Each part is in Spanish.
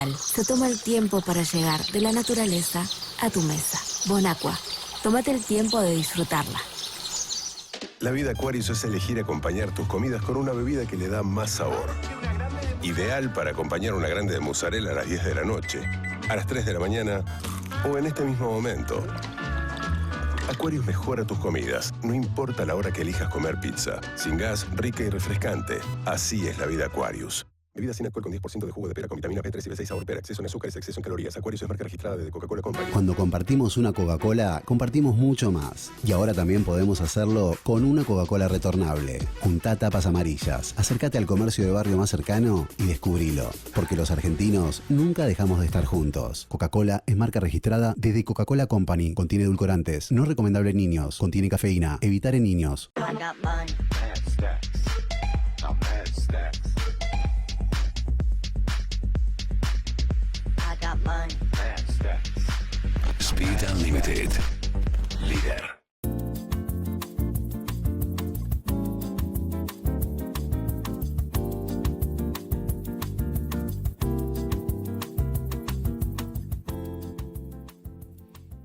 Se toma el tiempo para llegar de la naturaleza a tu mesa. Bonaqua, tómate el tiempo de disfrutarla. La vida Aquarius es elegir acompañar tus comidas con una bebida que le da más sabor. Ideal para acompañar una grande de mozzarella a las 10 de la noche, a las 3 de la mañana o en este mismo momento. Aquarius mejora tus comidas, no importa la hora que elijas comer pizza. Sin gas, rica y refrescante. Así es la vida Aquarius. Bebida sin alcohol con 10% de jugo de pera con vitamina B3 y B6 sabor pera, exceso en azúcares, exceso en calorías. Aquarius es marca registrada de Coca-Cola Company. Cuando compartimos una Coca-Cola, compartimos mucho más. Y ahora también podemos hacerlo con una Coca-Cola retornable. Juntá tapas amarillas, acércate al comercio de barrio más cercano y descubrilo. Porque los argentinos nunca dejamos de estar juntos. Coca-Cola es marca registrada desde Coca-Cola Company. Contiene edulcorantes. No recomendable en niños. Contiene cafeína. Evitar en niños. Speed Unlimited. Líder.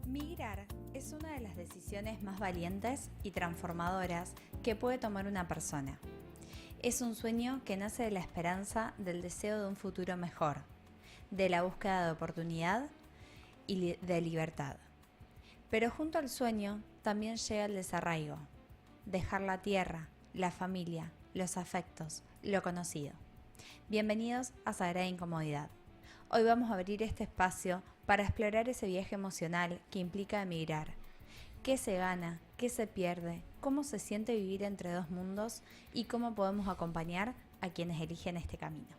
Migrar es una de las decisiones más valientes y transformadoras que puede tomar una persona. Es un sueño que nace de la esperanza del deseo de un futuro mejor, de la búsqueda de oportunidad y de libertad. Pero junto al sueño también llega el desarraigo, dejar la tierra, la familia, los afectos, lo conocido. Bienvenidos a Sagrada Incomodidad. Hoy vamos a abrir este espacio para explorar ese viaje emocional que implica emigrar. ¿Qué se gana? ¿Qué se pierde? ¿Cómo se siente vivir entre dos mundos? ¿Y cómo podemos acompañar a quienes eligen este camino?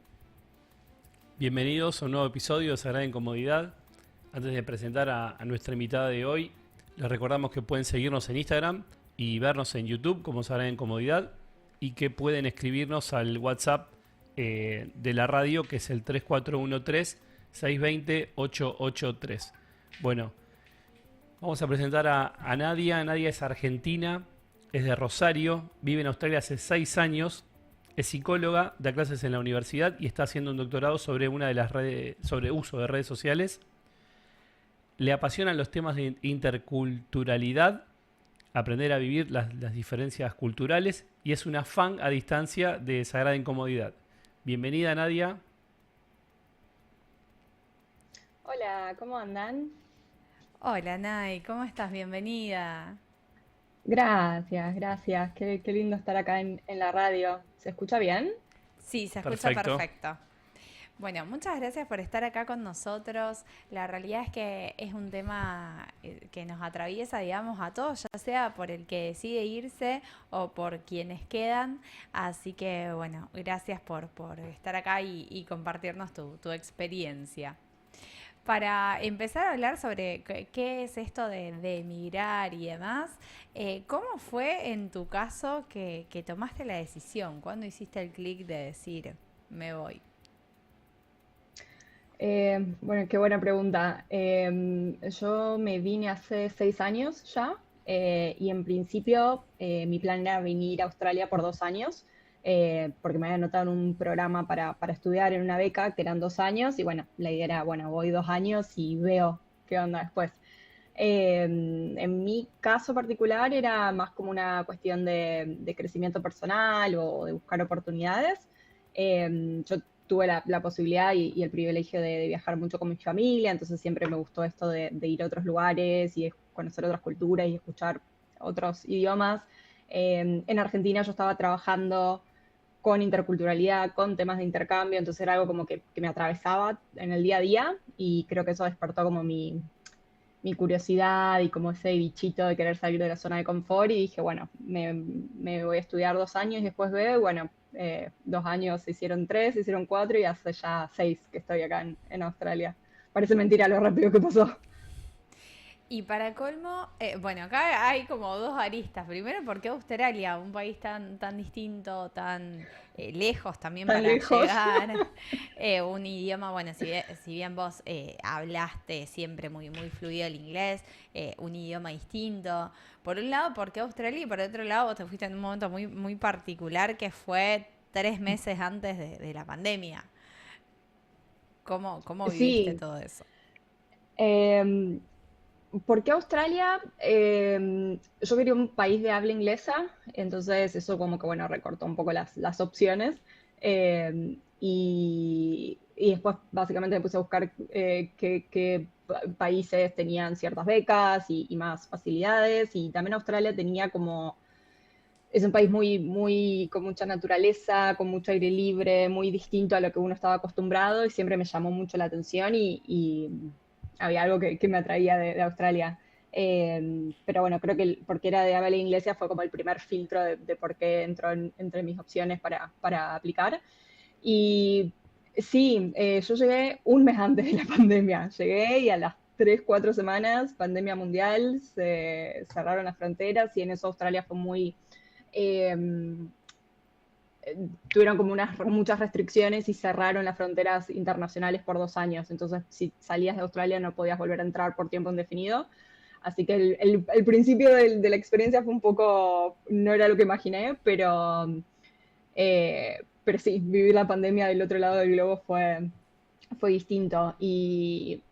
Bienvenidos a un nuevo episodio de Sagrada Incomodidad. Antes de presentar a nuestra invitada de hoy, les recordamos que pueden seguirnos en Instagram y vernos en YouTube como Sagrada Incomodidad y que pueden escribirnos al WhatsApp de la radio, que es el 3413-620-883. Bueno, vamos a presentar a Nadia. Nadia es argentina, es de Rosario, vive en Australia hace 6 años. Es psicóloga, da clases en la universidad y está haciendo un doctorado sobre sobre uso de redes sociales. Le apasionan los temas de interculturalidad, aprender a vivir las diferencias culturales y es una fan a distancia de Sagrada Incomodidad. Bienvenida, Nadia. Hola, ¿cómo andan? Hola, Nay, ¿cómo estás? Bienvenida. Gracias. Qué lindo estar acá en la radio. ¿Se escucha bien? Sí, se escucha Perfecto. perfecto. Bueno, muchas gracias por estar acá con nosotros. La realidad es que es un tema que nos atraviesa, digamos, a todos, ya sea por el que decide irse o por quienes quedan. Así que, bueno, gracias por estar acá y compartirnos tu experiencia. Para empezar a hablar sobre qué es esto de emigrar y demás, ¿cómo fue en tu caso que tomaste la decisión? ¿Cuándo hiciste el clic de decir, me voy? Bueno, qué buena pregunta. Yo me vine hace 6 años ya y en principio mi plan era venir a Australia por 2 años porque me había anotado en un programa para estudiar en una beca que eran 2 años y bueno, la idea era, bueno, voy 2 años y veo qué onda después. En mi caso particular era más como una cuestión de crecimiento personal o de buscar oportunidades. Yo tuve la posibilidad y el privilegio de viajar mucho con mi familia, entonces siempre me gustó esto de ir a otros lugares y de conocer otras culturas y escuchar otros idiomas. En Argentina yo estaba trabajando con interculturalidad, con temas de intercambio, entonces era algo como que me atravesaba en el día a día y creo que eso despertó como mi curiosidad y como ese bichito de querer salir de la zona de confort y dije, bueno, me voy a estudiar 2 años y después veo, y bueno, 2 años se hicieron 3, se hicieron 4 y hace ya 6 que estoy acá en Australia. Parece mentira lo rápido que pasó. Y para colmo, bueno, acá hay como dos aristas. Primero, porque Australia, un país tan distinto, tan lejos también Tan para lejos. llegar, un idioma, bueno, si bien vos hablaste siempre muy fluido el inglés, un idioma distinto. Por un lado, porque Australia, y por otro lado, vos te fuiste en un momento muy particular que fue 3 meses antes de la pandemia. ¿Cómo viviste Sí, todo eso? em, ¿por qué Australia? Yo quería un país de habla inglesa, entonces eso como que, bueno, recortó un poco las opciones. Y después básicamente me puse a buscar qué países tenían ciertas becas y más facilidades. Y también Australia tenía como, es un país muy, con mucha naturaleza, con mucho aire libre, muy distinto a lo que uno estaba acostumbrado y siempre me llamó mucho la atención y había algo que me atraía de Australia. Pero bueno, creo que porque era de habla inglesa fue como el primer filtro de por qué entró entre mis opciones para aplicar. Y sí, yo llegué un mes antes de la pandemia. Llegué y a las 3, 4 semanas, pandemia mundial, se cerraron las fronteras y en eso Australia fue muy eh, tuvieron como muchas restricciones y cerraron las fronteras internacionales por 2 años. Entonces, si salías de Australia no podías volver a entrar por tiempo indefinido. Así que el principio de la experiencia fue un poco, no era lo que imaginé, pero sí, vivir la pandemia del otro lado del globo fue distinto. Y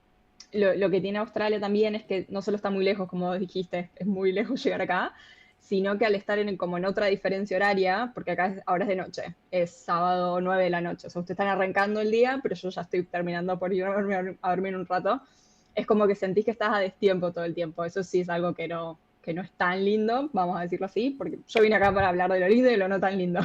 lo que tiene Australia también es que no solo está muy lejos, como dijiste, es muy lejos llegar acá, sino que al estar como en otra diferencia horaria, porque acá ahora es de noche, es sábado 9 de la noche, o sea, ustedes están arrancando el día, pero yo ya estoy terminando por ir a dormir un rato, es como que sentís que estás a destiempo todo el tiempo, eso sí es algo que no es tan lindo, vamos a decirlo así, porque yo vine acá para hablar de lo lindo y lo no tan lindo.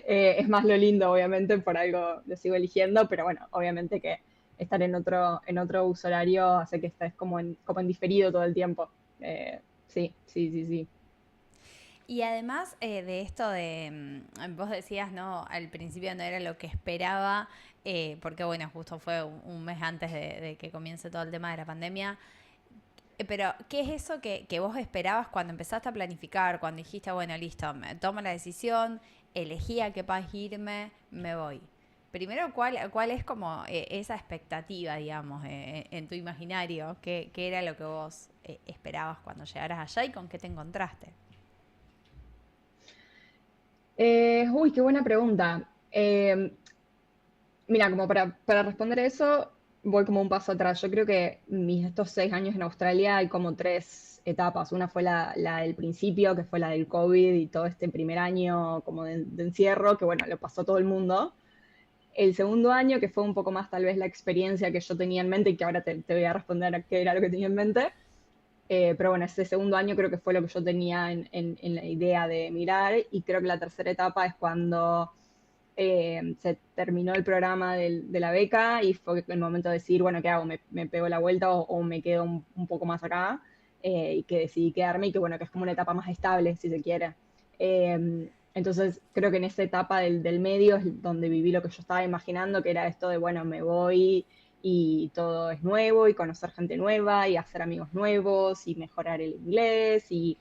Es más lo lindo, obviamente, por algo lo sigo eligiendo, pero bueno, obviamente que estar en otro uso horario hace que estés como en diferido todo el tiempo. Sí, sí, sí, sí. Y además de esto vos decías, ¿no? Al principio no era lo que esperaba, porque bueno, justo fue un mes antes de que comience todo el tema de la pandemia. Pero, ¿qué es eso que vos esperabas cuando empezaste a planificar, cuando dijiste, bueno, listo, me tomo la decisión, elegí a qué país irme, me voy? Primero, ¿cuál es como esa expectativa, digamos, en tu imaginario? ¿Qué era lo que vos esperabas cuando llegaras allá y con qué te encontraste? Uy, qué buena pregunta. Mira, como para responder eso, voy como un paso atrás. Yo creo que estos 6 años en Australia hay como tres etapas. Una fue la del principio, que fue la del COVID y todo este primer año como de encierro, que bueno, lo pasó todo el mundo. El segundo año, que fue un poco más tal vez la experiencia que yo tenía en mente y que ahora te voy a responder a qué era lo que tenía en mente. Pero bueno, ese segundo año creo que fue lo que yo tenía en la idea de mirar y creo que la tercera etapa es cuando se terminó el programa de la beca y fue el momento de decir, bueno, ¿qué hago? ¿Me pego la vuelta o me quedo un poco más acá? Y que decidí quedarme y que bueno, que es como una etapa más estable, si se quiere. Entonces creo que en esa etapa del medio es donde viví lo que yo estaba imaginando, que era esto de, bueno, me voy y todo es nuevo y conocer gente nueva y hacer amigos nuevos y mejorar el inglés y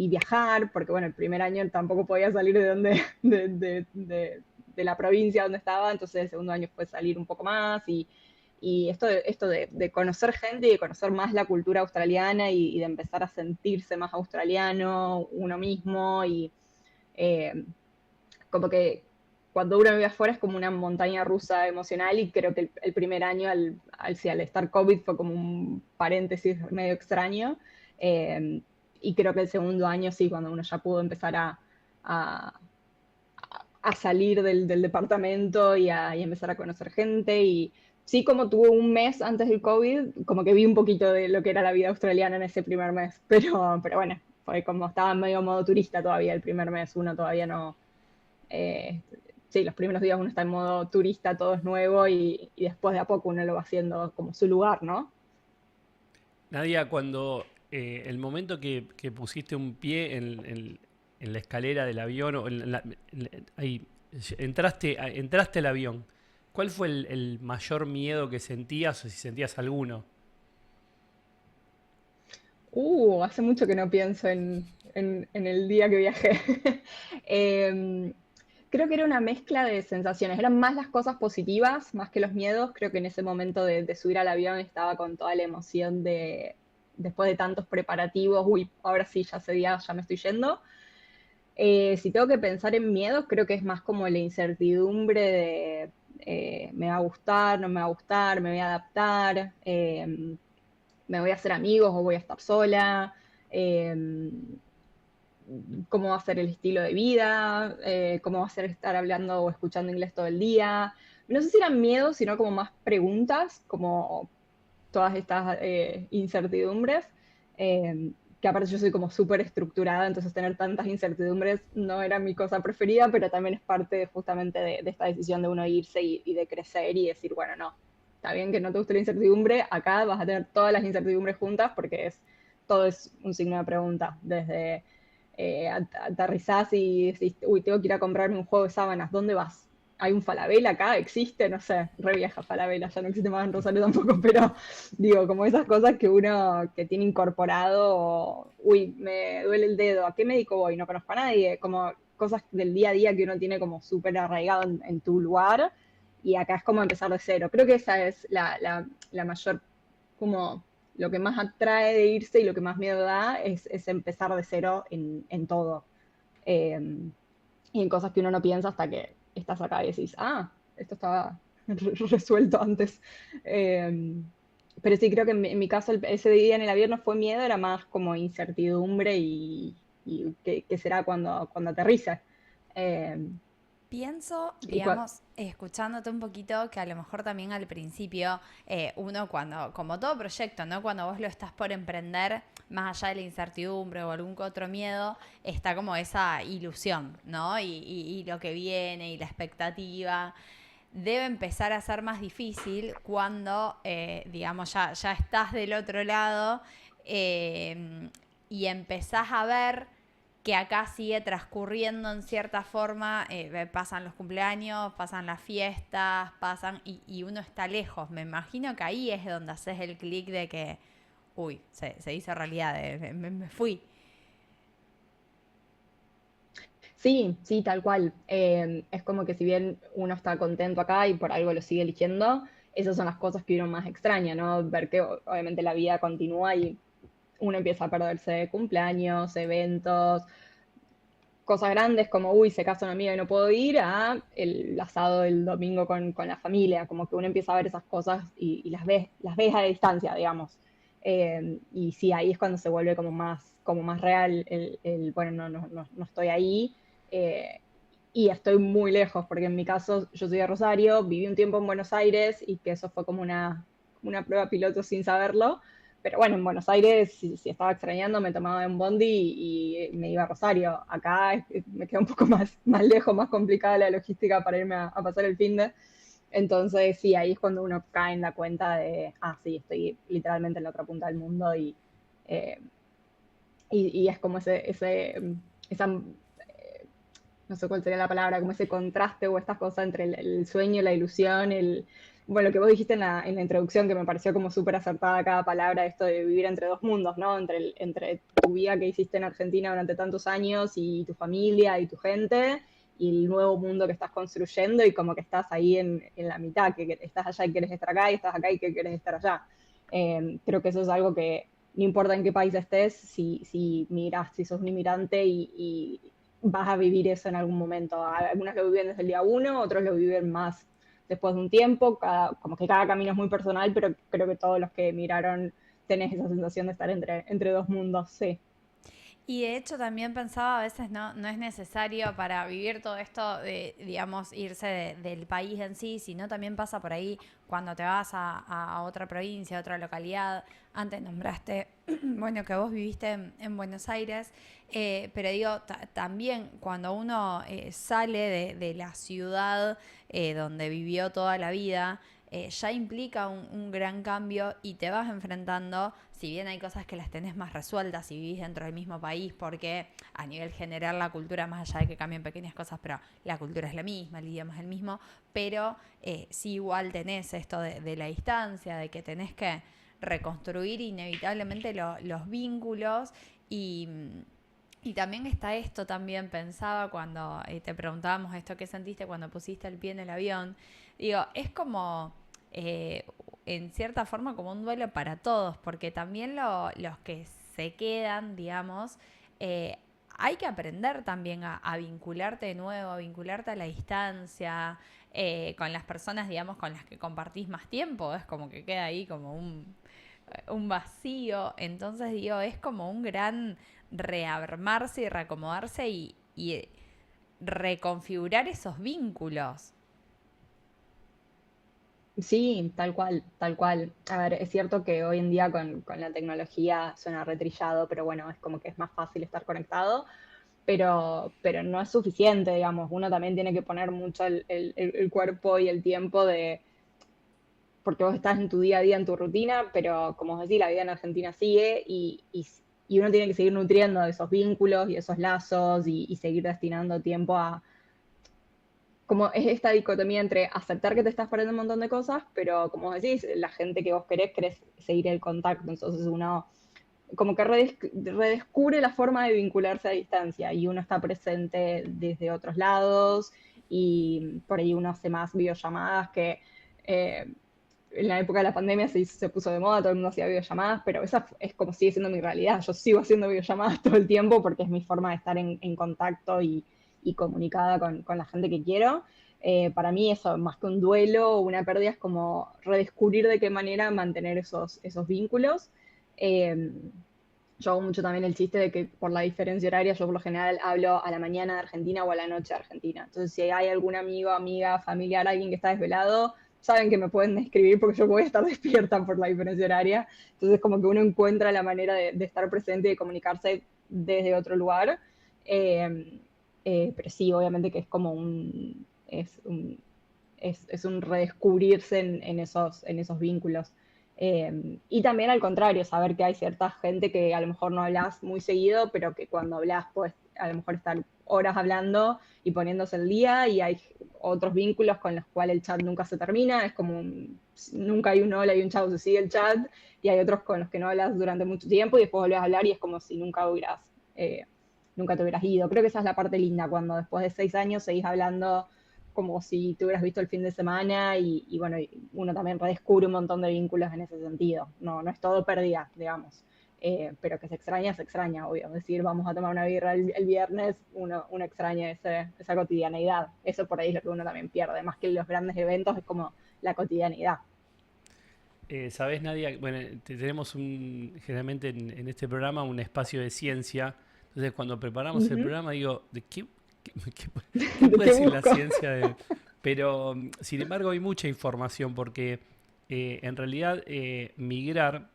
viajar, porque bueno, el primer año tampoco podía salir de donde, de la provincia donde estaba, entonces el segundo año fue salir un poco más y esto de conocer gente y de conocer más la cultura australiana y de empezar a sentirse más australiano uno mismo y eh, como que cuando uno vive afuera es como una montaña rusa emocional y creo que el primer año sí, al estar COVID fue como un paréntesis medio extraño. eh, y creo que el segundo año sí, cuando uno ya pudo empezar a, a salir del departamento y empezar a conocer gente y sí, como tuve un mes antes del COVID, como que vi un poquito de lo que era la vida australiana en ese primer mes, pero bueno, fue como estaba en medio modo turista todavía el primer mes, uno todavía no, eh, sí, los primeros días uno está en modo turista, todo es nuevo y después de a poco uno lo va haciendo como su lugar, ¿no? Nadia, cuando el momento que pusiste un pie en la escalera del avión, o ahí, entraste al avión, ¿cuál fue el mayor miedo que sentías o si sentías alguno? Hace mucho que no pienso en el día que viajé. Em, Creo que era una mezcla de sensaciones, eran más las cosas positivas, más que los miedos. Creo que en ese momento de subir al avión estaba con toda la emoción después de tantos preparativos, uy, ahora sí, ya ese día ya me estoy yendo. Si tengo que pensar en miedos, creo que es más como la incertidumbre me va a gustar, no me va a gustar, me voy a adaptar, me voy a hacer amigos o voy a estar sola, cómo va a ser el estilo de vida, cómo va a ser estar hablando o escuchando inglés todo el día. No sé si eran miedos, sino como más preguntas, como todas estas incertidumbres, que aparte yo soy como súper estructurada, entonces tener tantas incertidumbres no era mi cosa preferida, pero también es parte justamente de esta decisión de uno irse y de crecer y decir, bueno, no, está bien que no te guste la incertidumbre, acá vas a tener todas las incertidumbres juntas porque todo es un signo de pregunta, desde aterrizás y decís, uy, tengo que ir a comprarme un juego de sábanas, ¿dónde vas? ¿Hay un Falabella acá? ¿Existe? No sé, re vieja Falabella, ya no existe más en Rosario tampoco, pero digo, como esas cosas que uno que tiene incorporado, uy, me duele el dedo, ¿a qué médico voy? No conozco a nadie, como cosas del día a día que uno tiene como súper arraigado en tu lugar, y acá es como empezar de cero. Creo que esa es la mayor, como lo que más atrae de irse y lo que más miedo da es empezar de cero en todo. Eh, y en cosas que uno no piensa hasta que estás acá y decís, esto estaba resuelto antes. Pero sí, creo que en mi caso ese día en el avión no fue miedo, era más como incertidumbre y qué será cuando aterrice. Eh, Pienso, y cua- digamos, escuchándote un poquito, que a lo mejor también al principio uno cuando, como todo proyecto, ¿no? Cuando vos lo estás por emprender, más allá de la incertidumbre o algún otro miedo, está como esa ilusión, ¿no? Y lo que viene y la expectativa debe empezar a ser más difícil cuando, digamos, ya estás del otro lado y empezás a ver que acá sigue transcurriendo en cierta forma, pasan los cumpleaños, pasan las fiestas, y uno está lejos. Me imagino que ahí es donde haces el clic de que, uy, se hizo realidad, me fui. sí, sí, tal cual. Es como que si bien uno está contento acá y por algo lo sigue eligiendo, esas son las cosas que uno más extraña, ¿no? Ver que obviamente la vida continúa y uno empieza a perderse de cumpleaños, eventos, cosas grandes como, uy, se casa una amiga y no puedo ir, a el asado del domingo con la familia, como que uno empieza a ver esas cosas y las ves a distancia, digamos. Y sí, ahí es cuando se vuelve como más real bueno, no estoy ahí eh, y estoy muy lejos, porque en mi caso yo soy de Rosario, viví un tiempo en Buenos Aires y que eso fue como una prueba piloto sin saberlo. Pero bueno, en Buenos Aires, si estaba extrañando, me tomaba un bondi y me iba a Rosario. Acá me queda un poco más lejos, más complicada la logística para irme a pasar el fin de. Entonces, sí, ahí es cuando uno cae en la cuenta de, sí, estoy literalmente en la otra punta del mundo eh, y es como esa, no sé cuál sería la palabra, como ese contraste o estas cosas entre el sueño, la ilusión, bueno, lo que vos dijiste en la introducción, que me pareció como súper acertada cada palabra, esto de vivir entre dos mundos, ¿no? Entre tu vida que hiciste en Argentina durante tantos años y tu familia y tu gente, y el nuevo mundo que estás construyendo y como que estás ahí en la mitad, que estás allá y quieres estar acá y estás acá y que quieres estar allá. Creo que eso es algo que no importa en qué país estés, si miras, si sos un inmigrante y vas a vivir eso en algún momento. Algunos lo viven desde el día uno, otros lo viven más después de un tiempo, como que cada camino es muy personal, pero creo que todos los que emigraron tenés esa sensación de estar entre dos mundos, sí. Y de hecho también pensaba a veces no es necesario para vivir todo esto de, digamos, irse del país en sí, sino también pasa por ahí cuando te vas a otra provincia, a otra localidad. Antes nombraste, bueno, que vos viviste en Buenos Aires, pero digo, también cuando uno sale de la ciudad donde vivió toda la vida, ya implica un gran cambio y te vas enfrentando, si bien hay cosas que las tenés más resueltas si vivís dentro del mismo país, porque a nivel general la cultura, más allá de que cambien pequeñas cosas, pero la cultura es la misma, el idioma es el mismo, pero sí igual tenés esto de la distancia, de que tenés que reconstruir inevitablemente los vínculos y también está esto, también pensaba cuando te preguntábamos esto, ¿qué sentiste cuando pusiste el pie en el avión? Digo, es como, en cierta forma, como un duelo para todos, porque también los que se quedan, digamos, hay que aprender también a vincularte de nuevo, a vincularte a la distancia, con las personas, digamos, con las que compartís más tiempo. Es como que queda ahí como un vacío. Entonces, digo, es como un gran rearmarse y reacomodarse y reconfigurar esos vínculos. Sí, tal cual, tal cual. A ver, es cierto que hoy en día con la tecnología suena retrillado, pero bueno, es como que es más fácil estar conectado, pero no es suficiente, digamos. Uno también tiene que poner mucho el cuerpo y el tiempo porque vos estás en tu día a día, en tu rutina, pero como os decís, la vida en Argentina sigue y uno tiene que seguir nutriendo esos vínculos y esos lazos y seguir destinando tiempo a, como es esta dicotomía entre aceptar que te estás perdiendo un montón de cosas, pero como vos decís, la gente que vos querés seguir el contacto, entonces uno como que redescubre la forma de vincularse a distancia y uno está presente desde otros lados y por ahí uno hace más videollamadas que eh, en la época de la pandemia se puso de moda, todo el mundo hacía videollamadas, pero esa es como sigue siendo mi realidad. Yo sigo haciendo videollamadas todo el tiempo porque es mi forma de estar en contacto y comunicada con la gente que quiero. Para mí eso, más que un duelo o una pérdida, es como redescubrir de qué manera mantener esos vínculos. Eh, yo hago mucho también el chiste de que por la diferencia horaria, yo por lo general hablo a la mañana de Argentina o a la noche de Argentina. Entonces, si hay algún amigo, amiga, familiar, alguien que está desvelado, saben que me pueden escribir porque yo voy a estar despierta por la diferencia horaria. Entonces, como que uno encuentra la manera de estar presente y de comunicarse desde otro lugar. Eh, pero sí, obviamente que es como es un redescubrirse en esos vínculos. Y también al contrario, saber que hay cierta gente que a lo mejor no hablas muy seguido, pero que cuando hablas puedes a lo mejor estar horas hablando y poniéndose el día, y hay otros vínculos con los cuales el chat nunca se termina, es como nunca hay un hola y un chau, se sigue el chat, y hay otros con los que no hablas durante mucho tiempo y después volvés a hablar y es como si nunca te hubieras ido. Creo que esa es la parte linda, cuando después de 6 años seguís hablando como si te hubieras visto el fin de semana y bueno, uno también redescubre un montón de vínculos en ese sentido. No es todo pérdida, digamos. Pero que se extraña, obvio. Es decir, vamos a tomar una birra el viernes, uno extraña esa cotidianeidad. Eso por ahí es lo que uno también pierde, más que los grandes eventos, es como la cotidianidad. ¿Sabés, Nadia? Bueno, tenemos generalmente en este programa un espacio de ciencia. Entonces, cuando preparamos el Ujú. programa, digo, qué- qué- qué ¿De puede qué decir la busco? ciencia? Pero, sin embargo, hay mucha información porque en realidad migrar,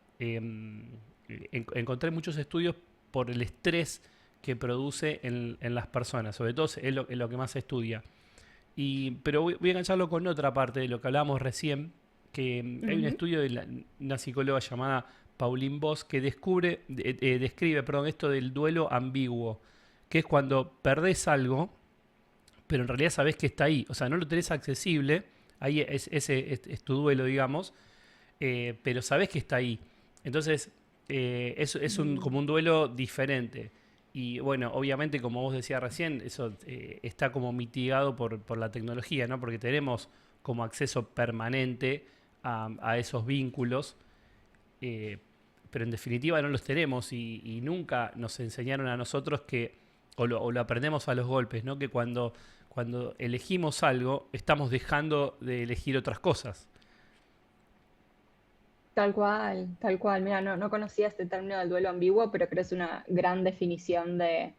encontré muchos estudios por el estrés que produce en las personas, sobre todo es lo que más se estudia. Pero voy a engancharlo con otra parte de lo que hablábamos recién, que hay un Ujú. estudio de una psicóloga llamada Pauline Boss que describe, perdón, esto del duelo ambiguo, que es cuando perdés algo, pero en realidad sabés que está ahí, o sea, no lo tenés accesible, ahí ese es tu duelo, digamos, pero sabés que está ahí. Entonces, Mm. como un duelo diferente. Y bueno, obviamente, como vos decías recién, eso está como mitigado por la tecnología, ¿no? Porque tenemos como acceso permanente a esos vínculos, eh, pero en definitiva no los tenemos y nunca nos enseñaron a nosotros o lo aprendemos a los golpes, ¿no? Que cuando elegimos algo, estamos dejando de elegir otras cosas. Tal cual, tal cual. Mira, no conocía este término del duelo ambiguo, pero creo que es una gran definición de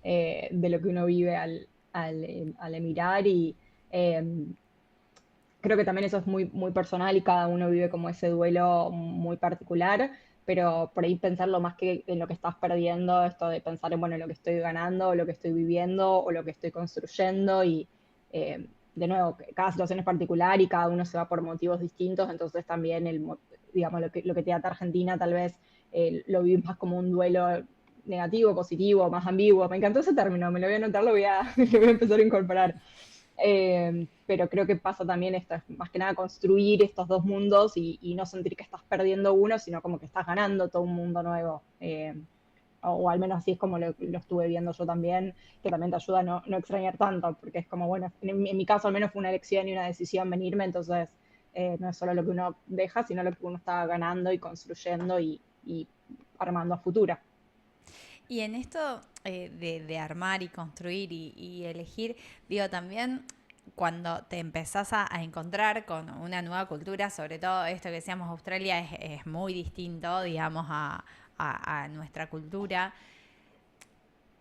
lo que uno vive al emigrar y eh, creo que también eso es muy, muy personal y cada uno vive como ese duelo muy particular, pero por ahí pensarlo más que en lo que estás perdiendo, esto de pensar en, bueno, en lo que estoy ganando, o lo que estoy viviendo, o lo que estoy construyendo, y de nuevo, cada situación es particular y cada uno se va por motivos distintos, entonces también digamos, lo que te ata a Argentina tal vez lo vivís más como un duelo negativo, positivo, más ambiguo. Me encantó ese término, me lo voy a anotar, lo voy a empezar a incorporar. Pero creo que pasa también esto, es más que nada construir estos dos mundos y no sentir que estás perdiendo uno, sino como que estás ganando todo un mundo nuevo. O al menos así es como lo estuve viendo yo también, que también te ayuda a no extrañar tanto, porque es como, bueno, en mi caso al menos fue una elección y una decisión venirme, entonces no es solo lo que uno deja, sino lo que uno está ganando y construyendo y armando a futuro. Y en esto de armar y construir y elegir, digo, también cuando te empezás a encontrar con una nueva cultura, sobre todo esto que decíamos, Australia es muy distinto, digamos, a nuestra cultura.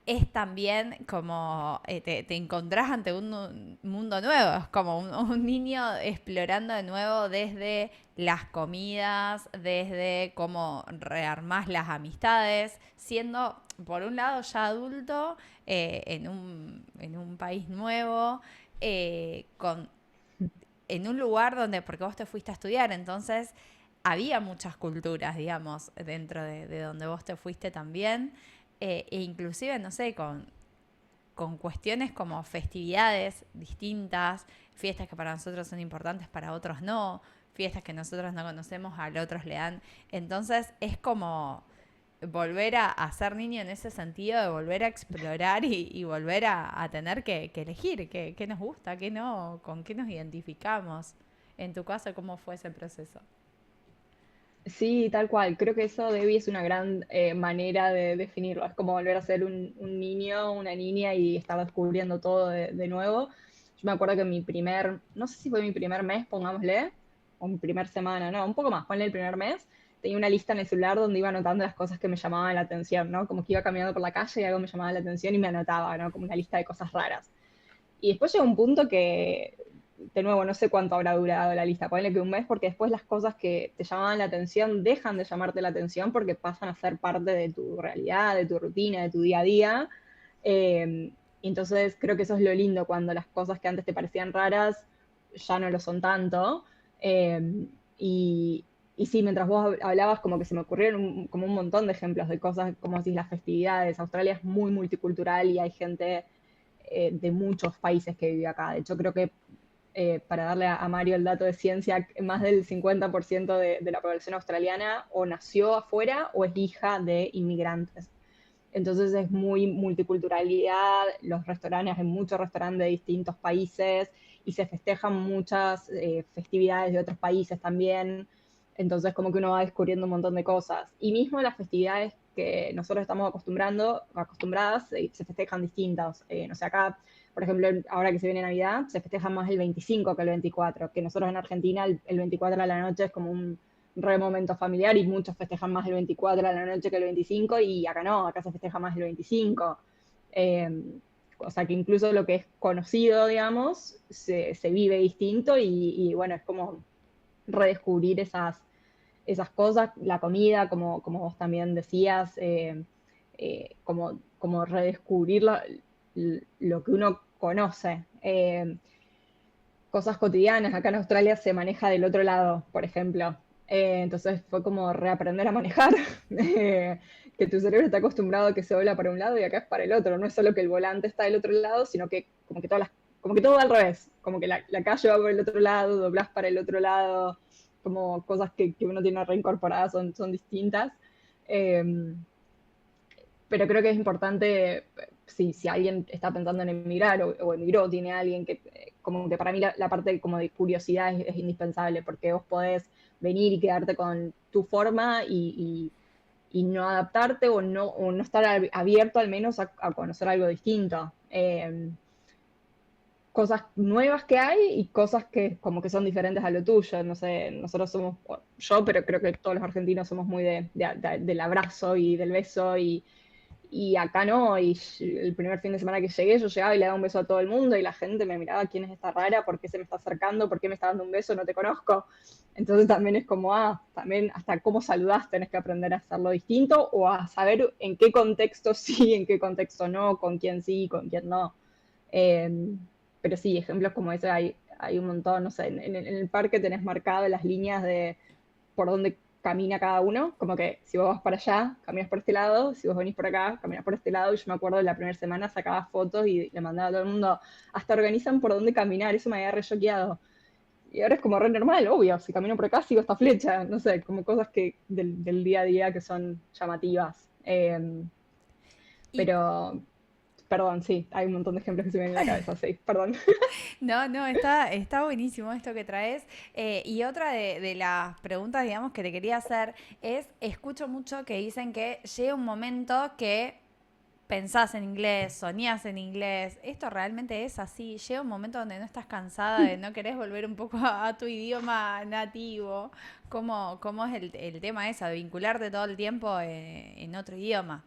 Es también como te encontrás ante un mundo nuevo, es como un niño explorando de nuevo desde las comidas, desde cómo rearmás las amistades, siendo por un lado ya adulto en un país nuevo, con en un lugar donde, porque vos te fuiste a estudiar, entonces había muchas culturas, digamos, dentro de donde vos te fuiste también, e inclusive, no sé, con cuestiones como festividades distintas, fiestas que para nosotros son importantes, para otros no, fiestas que nosotros no conocemos, a los otros le dan. Entonces es como volver a ser niño en ese sentido, de volver a explorar y volver a tener que elegir qué nos gusta, qué no, con qué nos identificamos. En tu caso, ¿cómo fue ese proceso? Sí, tal cual. Creo que eso, Debbie, es una gran manera de definirlo. Es como volver a ser un niño, una niña y estar descubriendo todo de nuevo. Yo me acuerdo que mi primer, no sé si fue mi primer mes, pongámosle, o mi primer semana, no, un poco más, ponle el primer mes, tenía una lista en el celular donde iba anotando las cosas que me llamaban la atención, ¿no? Como que iba caminando por la calle y algo me llamaba la atención y me anotaba, ¿no? Como una lista de cosas raras. Y después llega un punto que, de nuevo, no sé cuánto habrá durado la lista, ponle que un mes, porque después las cosas que te llamaban la atención dejan de llamarte la atención porque pasan a ser parte de tu realidad, de tu rutina, de tu día a día. Eh, entonces creo que eso es lo lindo, cuando las cosas que antes te parecían raras ya no lo son tanto. Eh, y sí, mientras vos hablabas, como que se me ocurrieron como un montón de ejemplos de cosas, como decís, las festividades. Australia es muy multicultural y hay gente de muchos países que vive acá. De hecho, creo que para darle a Mario el dato de ciencia, más del 50% de la población australiana o nació afuera o es hija de inmigrantes. Entonces es muy multiculturalidad, los restaurantes, hay muchos restaurantes de distintos países y se festejan muchas festividades de otros países también. Entonces como que uno va descubriendo un montón de cosas. Y mismo las festividades que nosotros estamos acostumbradas se festejan distintas. No sé, acá, por ejemplo, ahora que se viene Navidad, se festeja más el 25 que el 24, que nosotros en Argentina el 24 de la noche es como un re momento familiar y muchos festejan más el 24 de la noche que el 25 y acá no, acá se festeja más el 25. Eh, o sea que incluso lo que es conocido, digamos, se vive distinto y bueno, es como redescubrir esas cosas, la comida, como vos también decías, como redescubrir lo que uno conoce. Cosas cotidianas. Acá en Australia se maneja del otro lado, por ejemplo. Entonces fue como reaprender a manejar, que tu cerebro está acostumbrado a que se dobla para un lado y acá es para el otro. No es solo que el volante está del otro lado, sino que como que todo va al revés. Como que la calle va por el otro lado, doblás para el otro lado, como cosas que uno tiene reincorporadas son distintas. Eh, pero creo que es importante, si alguien está pensando en emigrar o emigró, tiene alguien que, como que para mí la parte como de curiosidad es indispensable, porque vos podés venir y quedarte con tu forma y no adaptarte o no estar abierto al menos a conocer algo distinto. Cosas nuevas que hay y cosas que como que son diferentes a lo tuyo. No sé, nosotros somos, yo, pero creo que todos los argentinos somos muy del abrazo y del beso y acá no, y el primer fin de semana que llegué, yo llegaba y le daba un beso a todo el mundo y la gente me miraba, ¿quién es esta rara? ¿Por qué se me está acercando? ¿Por qué me está dando un beso? No te conozco. Entonces también es como, también hasta cómo saludás tenés que aprender a hacerlo distinto o a saber en qué contexto sí, en qué contexto no, con quién sí, con quién no. Eh, pero sí, ejemplos como ese hay un montón, no sé, en el parque tenés marcadas las líneas de por dónde camina cada uno, como que si vos vas para allá, caminas por este lado, si vos venís por acá, caminas por este lado, y yo me acuerdo de la primera semana sacaba fotos y le mandaba a todo el mundo, hasta organizan por dónde caminar, eso me había re choqueado. Y ahora es como re normal, obvio, si camino por acá sigo esta flecha, no sé, como cosas que del día a día que son llamativas. Y Pero, perdón, sí, hay un montón de ejemplos que se me vienen a la cabeza, sí, perdón. no, está buenísimo esto que traes. Y otra de las preguntas, digamos, que te quería hacer es, escucho mucho que dicen que llega un momento que pensás en inglés, soñás en inglés. Esto realmente es así. Llega un momento donde no estás cansada de no querés volver un poco a tu idioma nativo. ¿Cómo es el tema esa de vincularte todo el tiempo en otro idioma?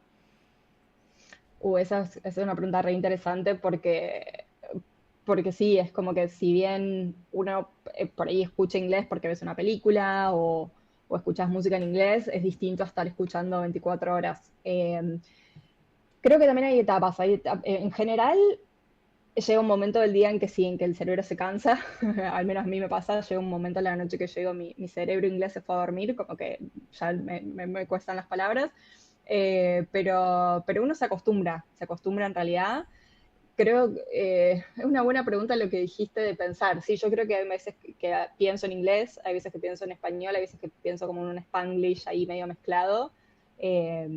Esa es una pregunta re interesante porque sí, es como que si bien uno por ahí escucha inglés porque ves una película o escuchas música en inglés, es distinto a estar escuchando 24 horas. Creo que también hay etapas. En general, llega un momento del día en que sí, en que el cerebro se cansa. Al menos a mí me pasa, llega un momento en la noche que yo digo, mi cerebro inglés se fue a dormir, como que ya me cuestan las palabras. Pero uno se acostumbra en realidad. Creo que es una buena pregunta lo que dijiste de pensar. Sí, yo creo que hay veces que pienso en inglés, hay veces que pienso en español, hay veces que pienso como en un spanglish ahí medio mezclado. Eh,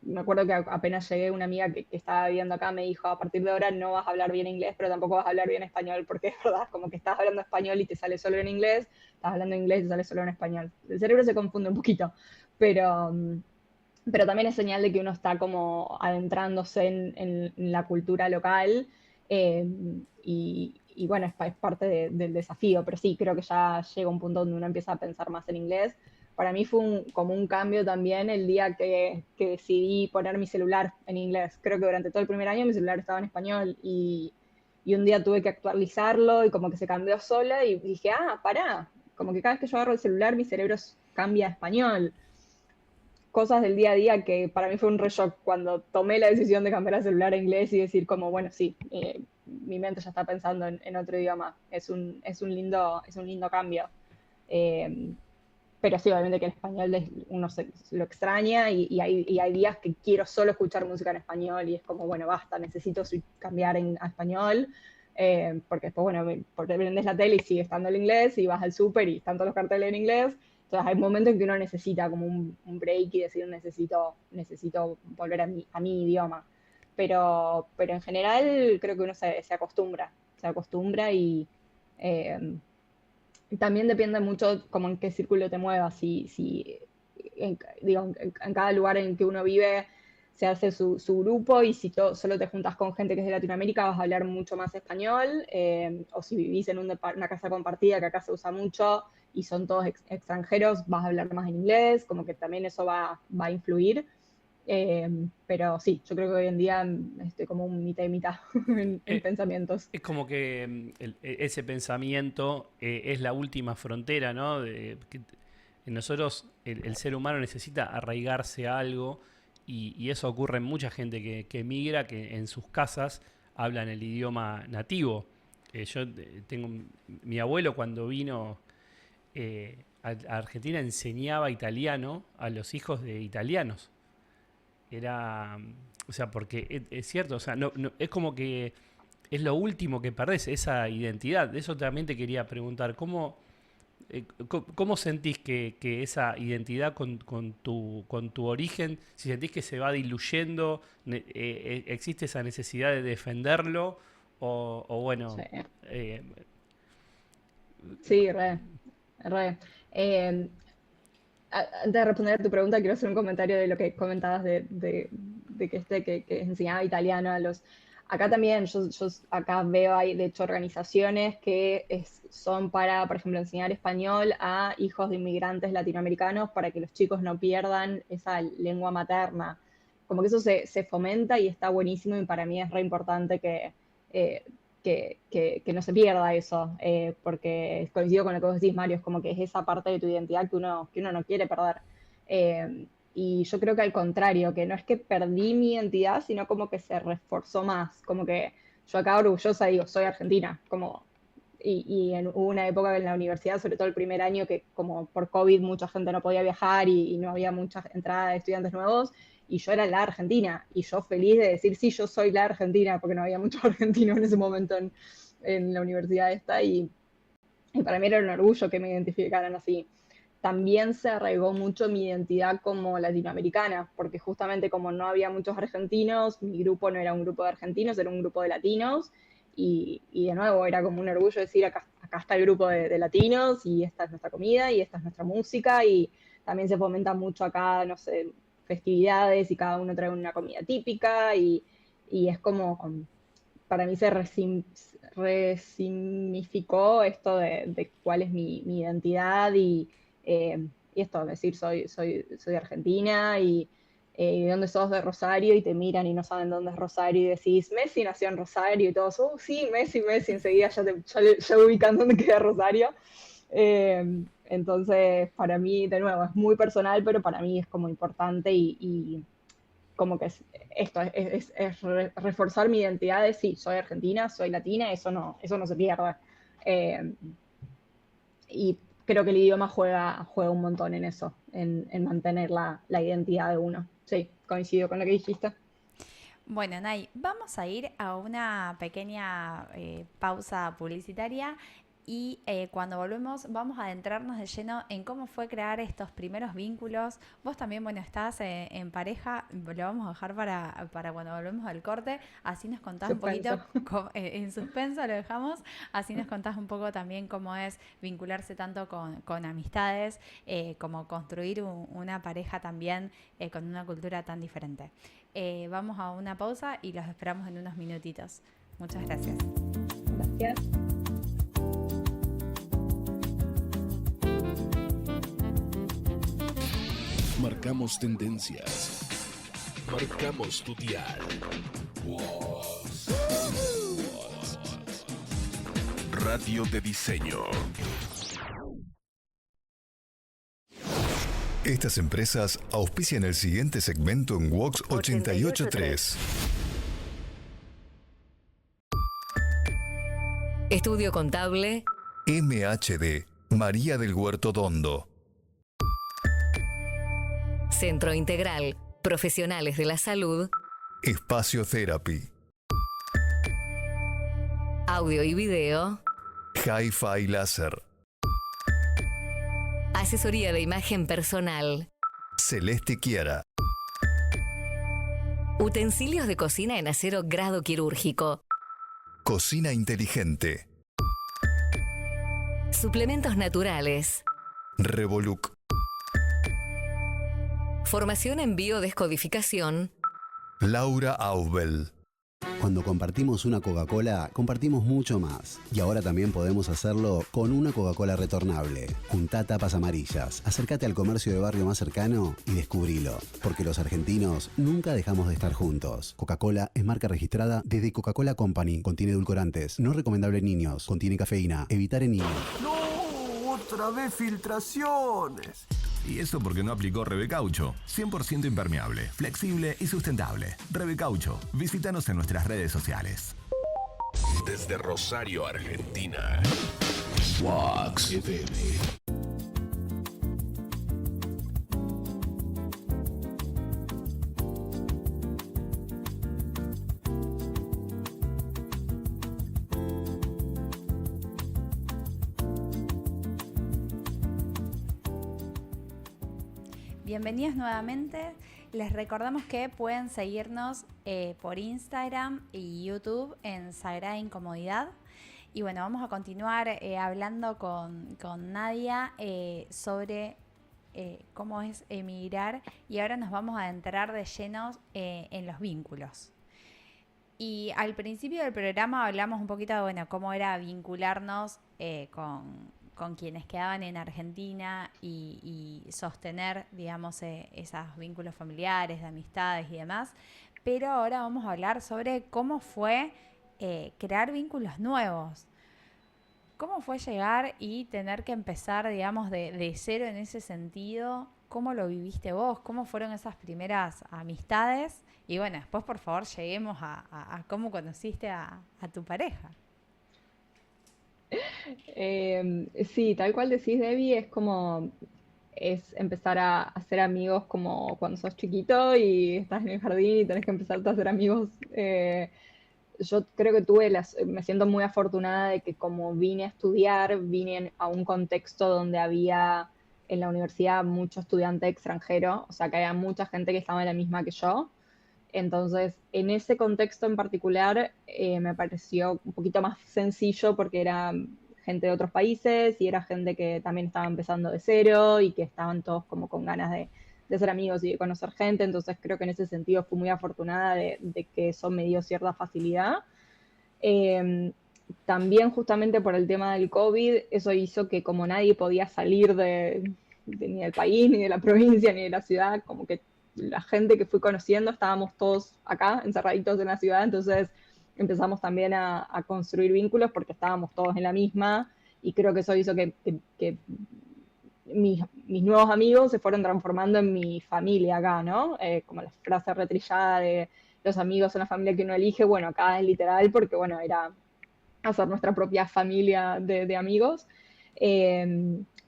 Me acuerdo que apenas llegué, una amiga que estaba viviendo acá me dijo, a partir de ahora no vas a hablar bien inglés, pero tampoco vas a hablar bien español, porque es verdad, como que estás hablando español y te sale solo en inglés, estás hablando inglés y te sale solo en español. El cerebro se confunde un poquito, pero... pero también es señal de que uno está como adentrándose en la cultura local eh, y bueno, es parte del desafío, pero sí, creo que ya llega un punto donde uno empieza a pensar más en inglés. Para mí fue como un cambio también el día que decidí poner mi celular en inglés. Creo que durante todo el primer año mi celular estaba en español y un día tuve que actualizarlo y como que se cambió sola y dije, ah, pará, como que cada vez que yo agarro el celular mi cerebro cambia a español. Cosas del día a día que para mí fue un re shock cuando tomé la decisión de cambiar el celular a inglés y decir como, bueno, sí, mi mente ya está pensando en otro idioma. Es un lindo cambio. Eh, pero sí, obviamente que el español uno lo extraña y hay días que quiero solo escuchar música en español y es como, bueno, basta, necesito cambiar a español. Porque después, bueno, porque prendes la tele y sigue estando el inglés y vas al súper y están todos los carteles en inglés. Entonces hay momentos en que uno necesita como un break y decir necesito volver a mi idioma. Pero en general creo que uno se acostumbra eh, y también depende mucho como en qué círculo te muevas. Si digo, en cada lugar en que uno vive se hace su grupo y si solo te juntas con gente que es de Latinoamérica vas a hablar mucho más español, o si vivís en una casa compartida que acá se usa mucho y son todos extranjeros, vas a hablar más en inglés, como que también eso va a influir. Pero sí, yo creo que hoy en día estoy como un mitad y mitad en Eh, pensamientos. es como que ese pensamiento es la última frontera, ¿no? Nosotros, el ser humano necesita arraigarse a algo y eso ocurre en mucha gente que emigra, que en sus casas hablan el idioma nativo. Tengo mi abuelo cuando vino a Argentina enseñaba italiano a los hijos de italianos. Era, o sea, porque es cierto, o sea, es como que es lo último que perdés, esa identidad. De eso también te quería preguntar, ¿cómo sentís que esa identidad con tu origen, si sentís que se va diluyendo, existe esa necesidad de defenderlo, o bueno, Sí, eh, sí, re. Eh, Antes de responder a tu pregunta, quiero hacer un comentario de lo que comentabas de que enseñaba italiano a los... Acá también, yo acá veo, hay de hecho organizaciones que son para, por ejemplo, enseñar español a hijos de inmigrantes latinoamericanos para que los chicos no pierdan esa lengua materna. Como que eso se fomenta y está buenísimo y para mí es re importante eh, que no se pierda eso, porque coincido con lo que vos decís, Mario, es como que es esa parte de tu identidad que uno no quiere perder. Y yo creo que al contrario, que no es que perdí mi identidad, sino como que se reforzó más, como que yo acá orgullosa digo, soy argentina, como, hubo una época en la universidad, sobre todo el primer año, que como por COVID mucha gente no podía viajar y no había mucha entrada de estudiantes nuevos, y yo era la Argentina, y yo feliz de decir, sí, yo soy la Argentina, porque no había muchos argentinos en ese momento en la universidad esta, y para mí era un orgullo que me identificaran así. También se arraigó mucho mi identidad como latinoamericana, porque justamente como no había muchos argentinos, mi grupo no era un grupo de argentinos, era un grupo de latinos, y de nuevo era como un orgullo decir, acá está el grupo de latinos, y esta es nuestra comida, y esta es nuestra música, y también se fomenta mucho acá, no sé, festividades, y cada uno trae una comida típica, y es como, para mí se resignificó esto de cuál es mi identidad y esto, decir, soy de Argentina y de dónde sos de Rosario, y te miran y no saben dónde es Rosario, y decís, Messi nació en Rosario, y todos, sí, Messi, enseguida ya ubican dónde queda Rosario. Entonces, para mí, de nuevo, es muy personal, pero para mí es como importante y como que esto reforzar mi identidad de sí, soy argentina, soy latina, eso no se pierde. Eh, y creo que el idioma juega un montón en eso, en mantener la identidad de uno. Sí, coincido con lo que dijiste. Bueno, Nay, vamos a ir a una pequeña pausa publicitaria y cuando volvemos vamos a adentrarnos de lleno en cómo fue crear estos primeros vínculos. Vos también, bueno, estás en pareja, lo vamos a dejar para cuando volvemos al corte, así nos contás Suspenso. un poquito, en suspenso lo dejamos, así nos contás un poco también cómo es vincularse tanto con amistades, como construir una pareja también con una cultura tan diferente. Vamos a una pausa y los esperamos en unos minutitos. Muchas gracias. Gracias. Marcamos tendencias. Marcamos tu dial. Radio de diseño. Estas empresas auspician el siguiente segmento en Vox 883. Estudio Contable. MHD, María del Huerto Dondo. Centro Integral, Profesionales de la Salud. Espacio Therapy. Audio y video. Hi-Fi Láser. Asesoría de imagen personal. Celeste Chiara. Utensilios de cocina en acero grado quirúrgico. Cocina inteligente. Suplementos naturales. Revoluc. Formación en biodescodificación. Laura Aubel. Cuando compartimos una Coca-Cola, compartimos mucho más. Y ahora también podemos hacerlo con una Coca-Cola retornable. Juntá tapas amarillas, acércate al comercio de barrio más cercano y descubrilo. Porque los argentinos nunca dejamos de estar juntos. Coca-Cola es marca registrada desde Coca-Cola Company. Contiene edulcorantes, no recomendable en niños. Contiene cafeína, evitar en niños. ¡No! ¡Otra vez filtraciones! Y eso porque no aplicó Rebecaucho, 100% impermeable, flexible y sustentable. Rebecaucho, visítanos en nuestras redes sociales. Desde Rosario, Argentina. Vox FM. Bienvenidos nuevamente. Les recordamos que pueden seguirnos por Instagram y YouTube en Sagrada Incomodidad. Y bueno, vamos a continuar hablando con Nadia sobre cómo es emigrar, y ahora nos vamos a adentrar de llenos en los vínculos. Y al principio del programa hablamos un poquito de cómo era vincularnos con quienes quedaban en Argentina y sostener, digamos, esos vínculos familiares, de amistades y demás. Pero ahora vamos a hablar sobre cómo fue crear vínculos nuevos. ¿Cómo fue llegar y tener que empezar, digamos, de cero en ese sentido? ¿Cómo lo viviste vos? ¿Cómo fueron esas primeras amistades? Y bueno, después, por favor, lleguemos a cómo conociste a tu pareja. Sí, tal cual decís, Debbie, es empezar a hacer amigos como cuando sos chiquito y estás en el jardín y tenés que empezar a hacer amigos. Yo creo que me siento muy afortunada de que como vine a estudiar, vine a un contexto donde había en la universidad mucho estudiante extranjero, o sea que había mucha gente que estaba en la misma que yo. Entonces, en ese contexto en particular, me pareció un poquito más sencillo porque era gente de otros países y era gente que también estaba empezando de cero y que estaban todos como con ganas ser amigos y de conocer gente, entonces creo que en ese sentido fui muy afortunada de que eso me dio cierta facilidad. También justamente por el tema del COVID, eso hizo que como nadie podía salir ni del país, ni de la provincia, ni de la ciudad, como que la gente que fui conociendo estábamos todos acá, encerraditos en la ciudad, entonces empezamos también a construir vínculos porque estábamos todos en la misma, y creo que eso hizo que mis nuevos amigos se fueron transformando en mi familia acá, ¿no? Como la frase retrillada de los amigos son la familia que uno elige, bueno, acá es literal porque, bueno, era hacer nuestra propia familia de amigos.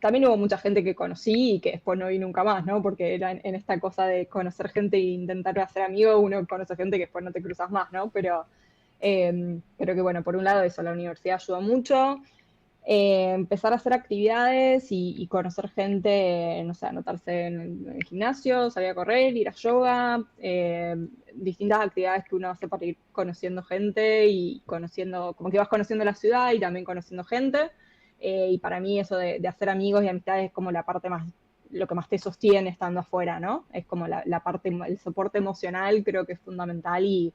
También hubo mucha gente que conocí y que después no vi nunca más, ¿no? Porque era en esta cosa de conocer gente e intentar hacer amigos, uno conoce gente que después no te cruzas más, ¿no? Pero creo que, bueno, por un lado eso, la universidad ayudó mucho. Empezar a hacer actividades y conocer gente, no sé, anotarse en el gimnasio, salir a correr, ir a yoga, distintas actividades que uno hace para ir conociendo gente y conociendo, como que vas conociendo la ciudad y también conociendo gente. Y para mí eso de hacer amigos y amistades es como la parte más, lo que más te sostiene estando afuera, ¿no? Es como la parte, el soporte emocional creo que es fundamental y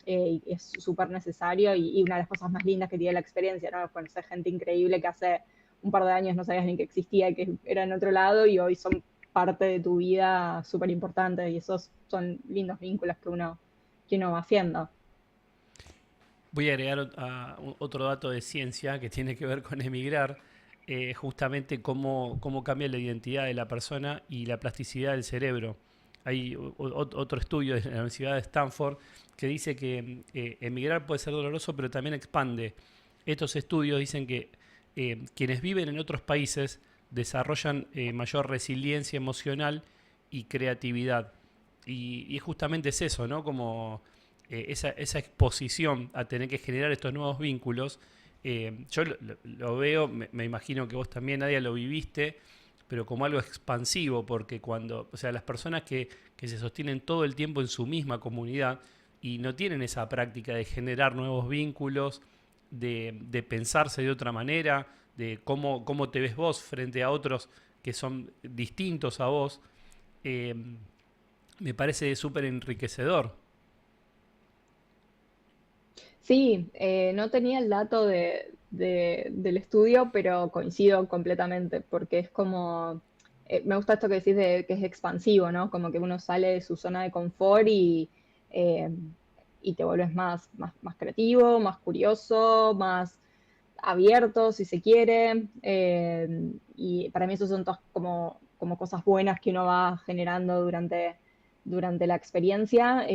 es súper necesario y una de las cosas más lindas que tiene la experiencia, ¿no? Conocer gente increíble que hace un par de años no sabías ni que existía, que era en otro lado y hoy son parte de tu vida súper importante y esos son lindos vínculos que uno va haciendo. Voy a agregar otro dato de ciencia que tiene que ver con emigrar, justamente cómo cambia la identidad de la persona y la plasticidad del cerebro. Hay otro estudio de la Universidad de Stanford que dice que emigrar puede ser doloroso, pero también expande. Estos estudios dicen que quienes viven en otros países desarrollan mayor resiliencia emocional y creatividad. Y justamente es eso, ¿no? Como esa exposición a tener que generar estos nuevos vínculos. Yo lo veo, me imagino que vos también, Nadia, lo viviste, pero como algo expansivo, porque cuando, o sea, las personas que se sostienen todo el tiempo en su misma comunidad y no tienen esa práctica de generar nuevos vínculos, de pensarse de otra manera, de cómo te ves vos frente a otros que son distintos a vos, me parece súper enriquecedor. Sí, no tenía el dato del estudio, pero coincido completamente, porque es como, me gusta esto que decís de que es expansivo, ¿no? Como que uno sale de su zona de confort eh, y te vuelves más creativo, más curioso, más abierto, si se quiere. Y para mí eso son todas como cosas buenas que uno va generando durante la experiencia.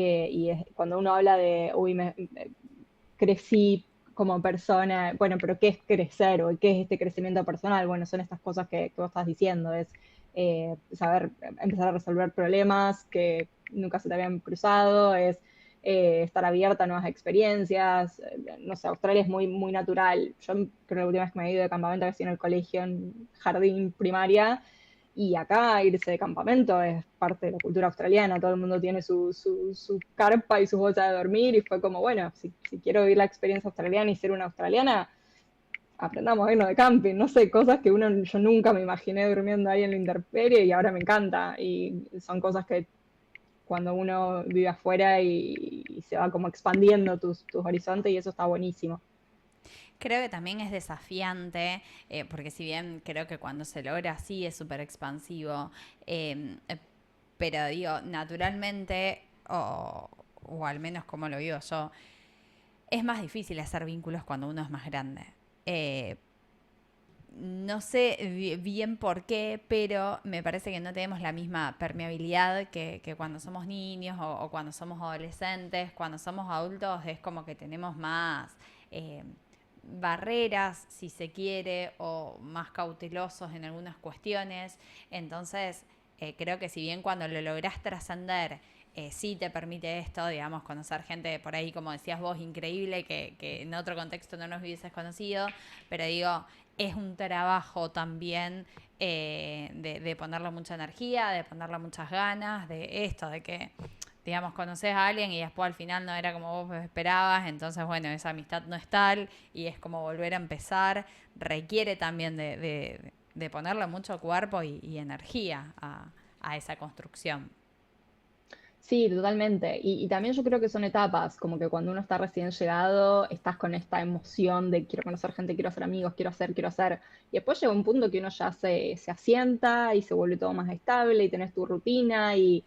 Cuando uno habla de, uy, crecí como persona, bueno, pero ¿qué es crecer o qué es este crecimiento personal? Bueno, son estas cosas que vos estás diciendo, es saber empezar a resolver problemas que nunca se te habían cruzado, es estar abierta a nuevas experiencias, no sé, Australia es muy natural. Yo creo que la última vez que me he ido de campamento había sido en el colegio, en jardín, primaria, y acá irse de campamento es parte de la cultura australiana, todo el mundo tiene su carpa y su bolsa de dormir, y fue como, bueno, si quiero vivir la experiencia australiana y ser una australiana, aprendamos a irnos de camping, no sé, cosas que yo nunca me imaginé durmiendo ahí en la intemperie y ahora me encanta, y son cosas que cuando uno vive afuera y se va como expandiendo tus horizontes y eso está buenísimo. Creo que también es desafiante, porque si bien creo que cuando se logra así es súper expansivo, pero digo, naturalmente, o al menos como lo vivo yo, es más difícil hacer vínculos cuando uno es más grande. No sé bien por qué, pero me parece que no tenemos la misma permeabilidad que cuando somos niños o cuando somos adolescentes. Cuando somos adultos es como que tenemos más barreras, si se quiere, o más cautelosos en algunas cuestiones. Entonces, creo que si bien cuando lo lográs trascender, sí te permite esto, digamos, conocer gente por ahí, como decías vos, increíble, que en otro contexto no nos hubieses conocido, pero digo, es un trabajo también de ponerle mucha energía, de ponerle muchas ganas, de esto, de que, digamos, conoces a alguien y después al final no era como vos esperabas, entonces, bueno, esa amistad no es tal y es como volver a empezar, requiere también de ponerle mucho cuerpo y energía a esa construcción. Sí, totalmente. Y también yo creo que son etapas, como que cuando uno está recién llegado, estás con esta emoción de quiero conocer gente, quiero hacer amigos, quiero hacer. Y después llega un punto que uno ya se asienta y se vuelve todo más estable y tenés tu rutina y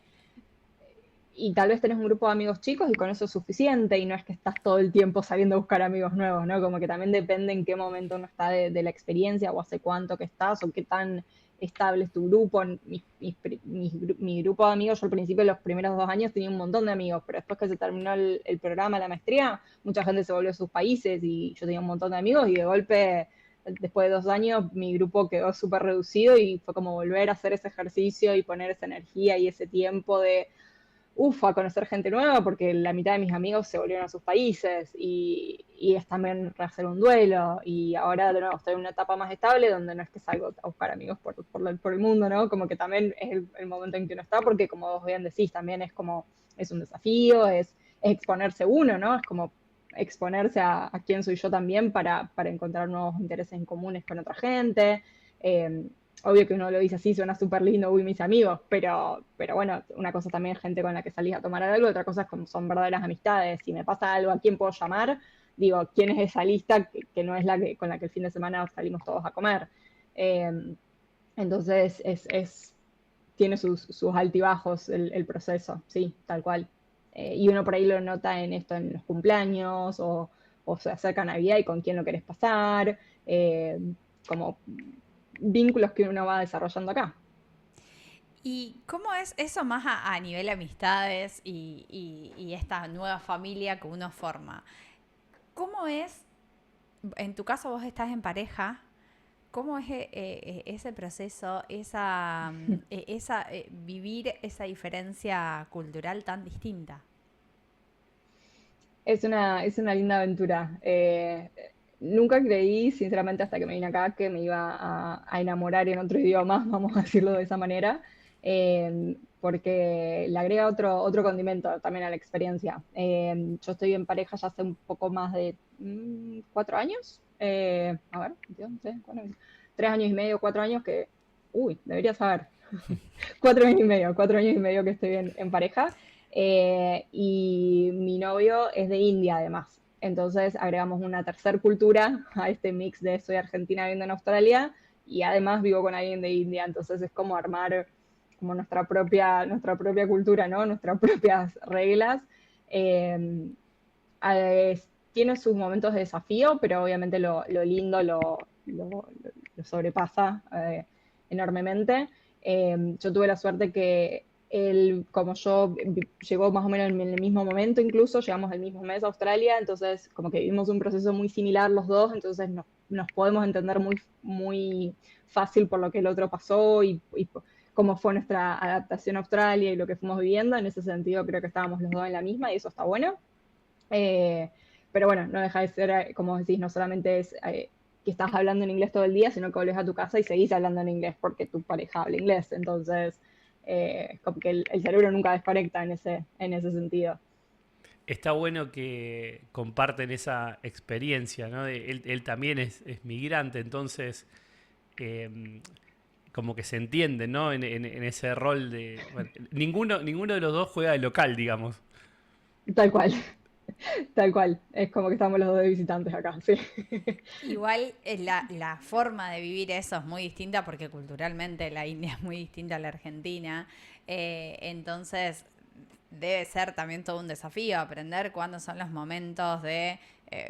tal vez tenés un grupo de amigos chicos y con eso es suficiente y no es que estás todo el tiempo saliendo a buscar amigos nuevos, ¿no? Como que también depende en qué momento uno está de la experiencia o hace cuánto que estás o qué tan estable es tu grupo. Mi grupo de amigos, yo al principio, los primeros 2 años tenía un montón de amigos, pero después que se terminó el programa, la maestría, mucha gente se volvió a sus países y yo tenía un montón de amigos y de golpe, después de 2 años, mi grupo quedó súper reducido y fue como volver a hacer ese ejercicio y poner esa energía y ese tiempo de a conocer gente nueva, porque la mitad de mis amigos se volvieron a sus países y es también hacer un duelo. Y ahora de nuevo estoy en una etapa más estable donde no es que salgo a buscar amigos por el mundo, ¿no? Como que también es el momento en que uno está, porque como vos bien decís, también es como, es un desafío, es exponerse uno, ¿no? Es como exponerse a quién soy yo también para encontrar nuevos intereses en comunes con otra gente. Obvio que uno lo dice así, suena súper lindo, uy, mis amigos, pero bueno, una cosa también es gente con la que salís a tomar algo, otra cosa es como son verdaderas amistades. Si me pasa algo, ¿a quién puedo llamar? Digo, ¿quién es esa lista que no es la que con la que el fin de semana salimos todos a comer? Entonces, tiene sus altibajos el proceso, sí, tal cual. Y uno por ahí lo nota en esto, en los cumpleaños, o se acerca Navidad y con quién lo querés pasar, como vínculos que uno va desarrollando acá. ¿Y cómo es eso más a nivel amistades y esta nueva familia que uno forma? ¿Cómo es, en tu caso vos estás en pareja, cómo es ese proceso, vivir esa diferencia cultural tan distinta? Es una linda aventura. Nunca creí, sinceramente, hasta que me vine acá, que me iba a enamorar en otro idioma, vamos a decirlo de esa manera, porque le agrega otro condimento también a la experiencia. Yo estoy en pareja ya hace un poco más de 4 años. A ver, Dios, no sé, 3 años y medio, 4 años que, debería saber. 4 años y medio que estoy en pareja. Y mi novio es de India, además. Entonces agregamos una tercer cultura a este mix de soy argentina viviendo en Australia y además vivo con alguien de India. Entonces es como armar como nuestra propia cultura, ¿no? Nuestras propias reglas. Eh, Tiene sus momentos de desafío, pero obviamente lo lindo lo sobrepasa enormemente. Yo tuve la suerte que él, como yo, llegó más o menos en el mismo momento, incluso llegamos el mismo mes a Australia, entonces como que vivimos un proceso muy similar los dos, entonces nos podemos entender muy, muy fácil por lo que el otro pasó y cómo fue nuestra adaptación a Australia y lo que fuimos viviendo. En ese sentido creo que estábamos los dos en la misma y eso está bueno. Pero bueno, no deja de ser, como decís, no solamente es que estás hablando en inglés todo el día, sino que volvés a tu casa y seguís hablando en inglés porque tu pareja habla inglés. Entonces, como que el cerebro nunca desconecta en ese sentido. Está bueno que comparten esa experiencia, ¿no? Él también es migrante, entonces como que se entiende, ¿no? En ese rol de... Bueno, ninguno de los dos juega de local, digamos. Tal cual. Tal cual, es como que estamos los dos de visitantes acá, sí. Igual la forma de vivir eso es muy distinta porque culturalmente la India es muy distinta a la Argentina, entonces debe ser también todo un desafío aprender cuándo son los momentos de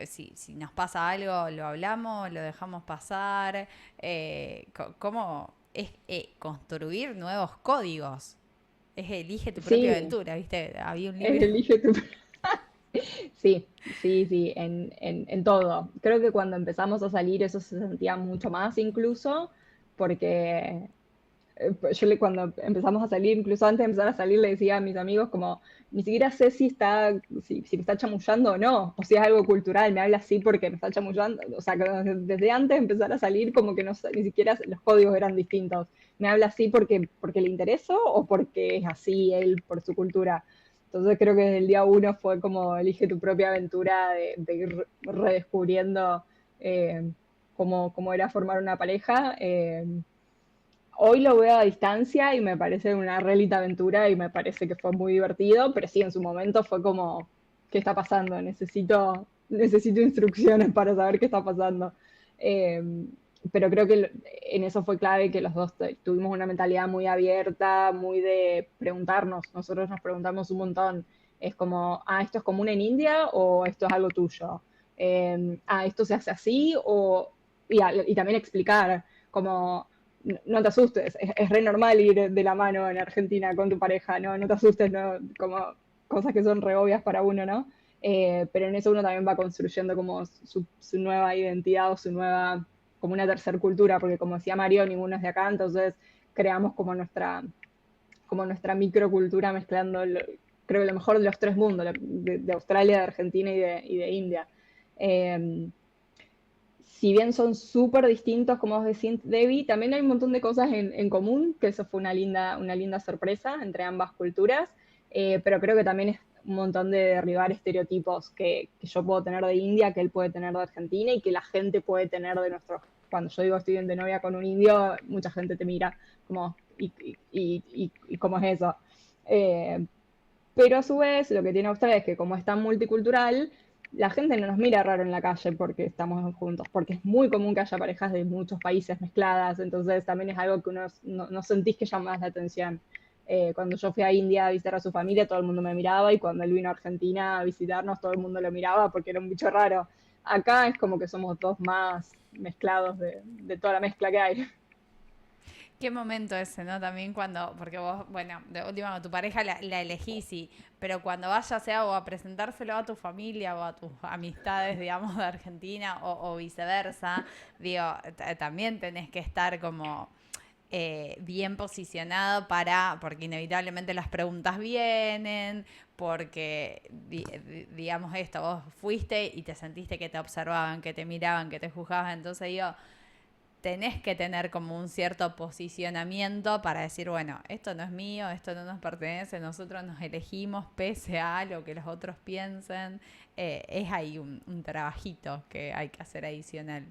si nos pasa algo lo hablamos, lo dejamos pasar, cómo es construir nuevos códigos, es elige tu propia aventura, ¿viste? Había un libro. Es elige tu Sí, en todo. Creo que cuando empezamos a salir eso se sentía mucho más incluso, porque cuando empezamos a salir, incluso antes de empezar a salir, le decía a mis amigos como, ni siquiera sé si me está chamullando o no, o si es algo cultural, me habla así porque me está chamullando. O sea, desde antes de empezar a salir como que no sé, ni siquiera los códigos eran distintos. Me habla así porque le interesó o porque es así él por su cultura. Entonces creo que desde el día uno fue como elige tu propia aventura de ir redescubriendo cómo era formar una pareja. hoy lo veo a distancia y me parece una relita aventura y me parece que fue muy divertido, pero sí, en su momento fue como, ¿qué está pasando? Necesito instrucciones para saber qué está pasando. Eh, pero creo que en eso fue clave que los dos tuvimos una mentalidad muy abierta, muy de preguntarnos. Nosotros nos preguntamos un montón. Es como, ¿esto es común en India o esto es algo tuyo? ¿Esto se hace así? Y también explicar, como, no te asustes, es re normal ir de la mano en Argentina con tu pareja, no te asustes, no, como cosas que son re obvias para uno, ¿no? Pero en eso uno también va construyendo como su nueva identidad o su nueva, como una tercera cultura, porque como decía Mario, ninguno es de acá, entonces creamos como nuestra microcultura mezclando, creo que lo mejor de los tres mundos, de Australia, de Argentina y de India. Si bien son súper distintos, como vos decís, Debbie, también hay un montón de cosas en común, que eso fue una linda sorpresa entre ambas culturas, pero creo que también es un montón de derribar estereotipos que yo puedo tener de India, que él puede tener de Argentina y que la gente puede tener de nuestros. Cuando yo digo estoy de novia con un indio, mucha gente te mira como, ¿y cómo es eso? Pero a su vez, lo que tiene Australia es que como es tan multicultural, la gente no nos mira raro en la calle porque estamos juntos, porque es muy común que haya parejas de muchos países mezcladas, entonces también es algo que uno no sentís que llama más la atención. Cuando yo fui a India a visitar a su familia, todo el mundo me miraba, y cuando él vino a Argentina a visitarnos, todo el mundo lo miraba porque era un bicho raro. Acá es como que somos dos más mezclados de toda la mezcla que hay. Qué momento ese, ¿no? También cuando, porque vos, bueno, de última con tu pareja la elegís, sí, pero cuando vayas sea o a presentárselo a tu familia o a tus amistades, digamos, de Argentina o viceversa, digo, también tenés que estar como bien posicionado porque inevitablemente las preguntas vienen, porque, digamos esto, vos fuiste y te sentiste que te observaban, que te miraban, que te juzgaban, entonces digo, tenés que tener como un cierto posicionamiento para decir, bueno, esto no es mío, esto no nos pertenece, nosotros nos elegimos pese a lo que los otros piensen. Es ahí un trabajito que hay que hacer adicional.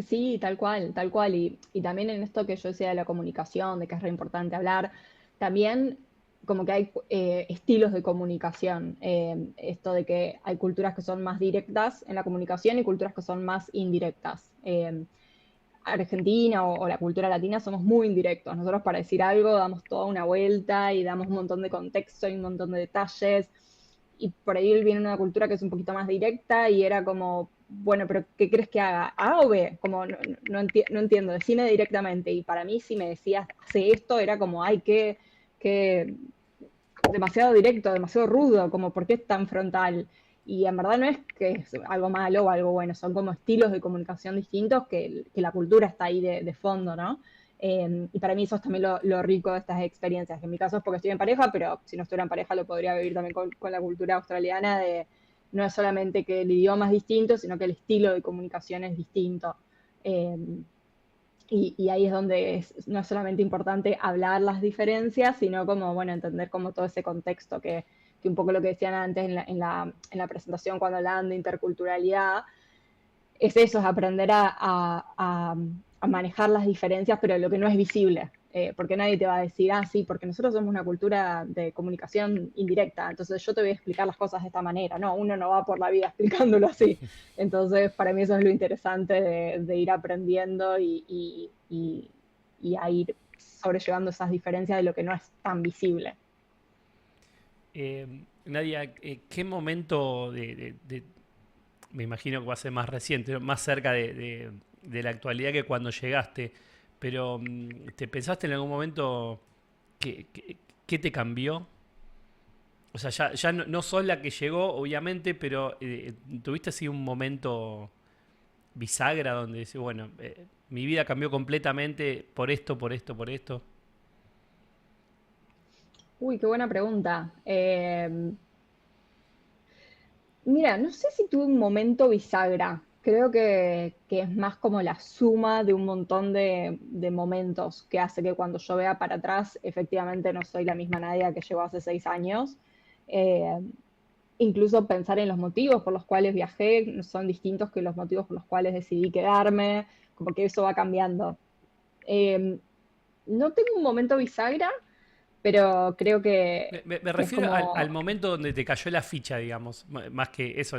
Sí, tal cual, tal cual. Y también en esto que yo decía de la comunicación, de que es re importante hablar, también como que hay estilos de comunicación. Esto de que hay culturas que son más directas en la comunicación y culturas que son más indirectas. Argentina o la cultura latina somos muy indirectos. Nosotros para decir algo damos toda una vuelta y damos un montón de contexto y un montón de detalles. Y por ahí viene una cultura que es un poquito más directa y era como, bueno, pero ¿qué crees que haga? ¿A o B? Como no entiendo, decime directamente. Y para mí si me decías, hace esto, era como, ay, qué demasiado directo, demasiado rudo, como, ¿por qué es tan frontal? Y en verdad no es que es algo malo o algo bueno, son como estilos de comunicación distintos que la cultura está ahí de fondo, ¿no? Y para mí eso es también lo rico de estas experiencias, que en mi caso es porque estoy en pareja, pero si no estuviera en pareja lo podría vivir también con la cultura australiana, de no es solamente que el idioma es distinto, sino que el estilo de comunicación es distinto. Eh, y ahí es donde no es solamente importante hablar las diferencias, sino como, bueno, entender como todo ese contexto que un poco lo que decían antes en la presentación cuando hablaban de interculturalidad, es eso, es aprender a manejar las diferencias, pero lo que no es visible, porque nadie te va a decir, sí, porque nosotros somos una cultura de comunicación indirecta, entonces yo te voy a explicar las cosas de esta manera. No, uno no va por la vida explicándolo así. Entonces, para mí eso es lo interesante de ir aprendiendo y a ir sobrellevando esas diferencias de lo que no es tan visible. Nadia, ¿qué momento me imagino que va a ser más reciente, más cerca de la actualidad que cuando llegaste, pero ¿te pensaste en algún momento qué te cambió? O sea, ya no sos la que llegó, obviamente, pero ¿tuviste así un momento bisagra donde decís, bueno, mi vida cambió completamente por esto, por esto, por esto? Uy, qué buena pregunta. Mira, no sé si tuve un momento bisagra. Creo que es más como la suma de un montón de momentos que hace que cuando yo vea para atrás, efectivamente no soy la misma Nadia que llegó hace 6 años. Eh, Incluso pensar en los motivos por los cuales viajé son distintos que los motivos por los cuales decidí quedarme, como que eso va cambiando. No tengo un momento bisagra, pero creo que Me es refiero como... al momento donde te cayó la ficha, digamos, más que eso,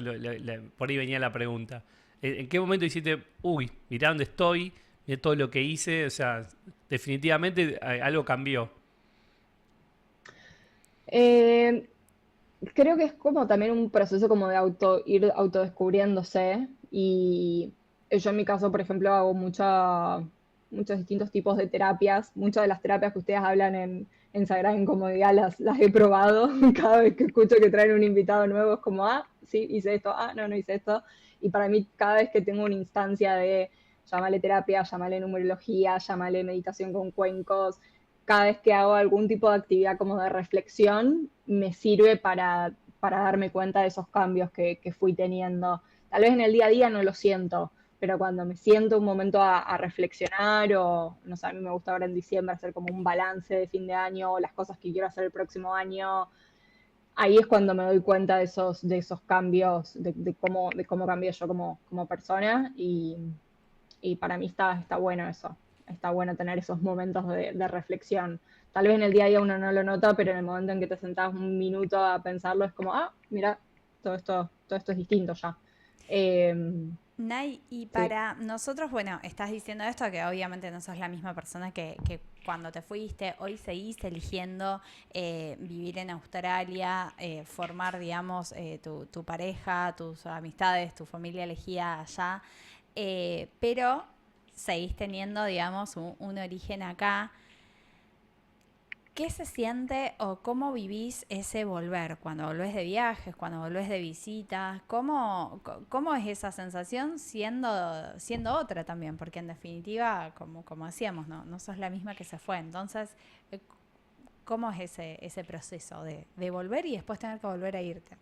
por ahí venía la pregunta. ¿En qué momento dijiste, uy, mirá dónde estoy, mirá todo lo que hice? O sea, definitivamente algo cambió. eh, Creo que es como también un proceso como de ir autodescubriéndose y yo en mi caso, por ejemplo, hago muchos distintos tipos de terapias. Muchas de las terapias que ustedes hablan en Sagrada Incomodidad las he probado. Cada vez que escucho que traen un invitado nuevo es como, ah, sí, hice esto, ah, no, no hice esto. Y para mí cada vez que tengo una instancia de, llámale terapia, llámale numerología, llámale meditación con cuencos, cada vez que hago algún tipo de actividad como de reflexión, me sirve para darme cuenta de esos cambios que fui teniendo. Tal vez en el día a día no lo siento, pero cuando me siento un momento a reflexionar o, no sé, a mí me gusta ahora en diciembre hacer como un balance de fin de año o las cosas que quiero hacer el próximo año, ahí es cuando me doy cuenta de esos cambios, de cómo cambié yo como persona y para mí está bueno eso, está bueno tener esos momentos de reflexión. Tal vez en el día a día uno no lo nota, pero en el momento en que te sentás un minuto a pensarlo es como, ah, mira, todo esto es distinto ya. Eh, Nay, y sí. para nosotros, bueno, estás diciendo esto, que obviamente no sos la misma persona que cuando te fuiste, hoy seguís eligiendo vivir en Australia, formar, digamos, tu pareja, tus amistades, tu familia elegida allá, pero seguís teniendo, digamos, un origen acá. ¿Qué se siente o cómo vivís ese volver? Cuando volvés de viajes, cuando volvés de visitas, ¿cómo es esa sensación siendo otra también? Porque en definitiva, como decíamos, no sos la misma que se fue. Entonces, ¿cómo es ese proceso de volver y después tener que volver a irte?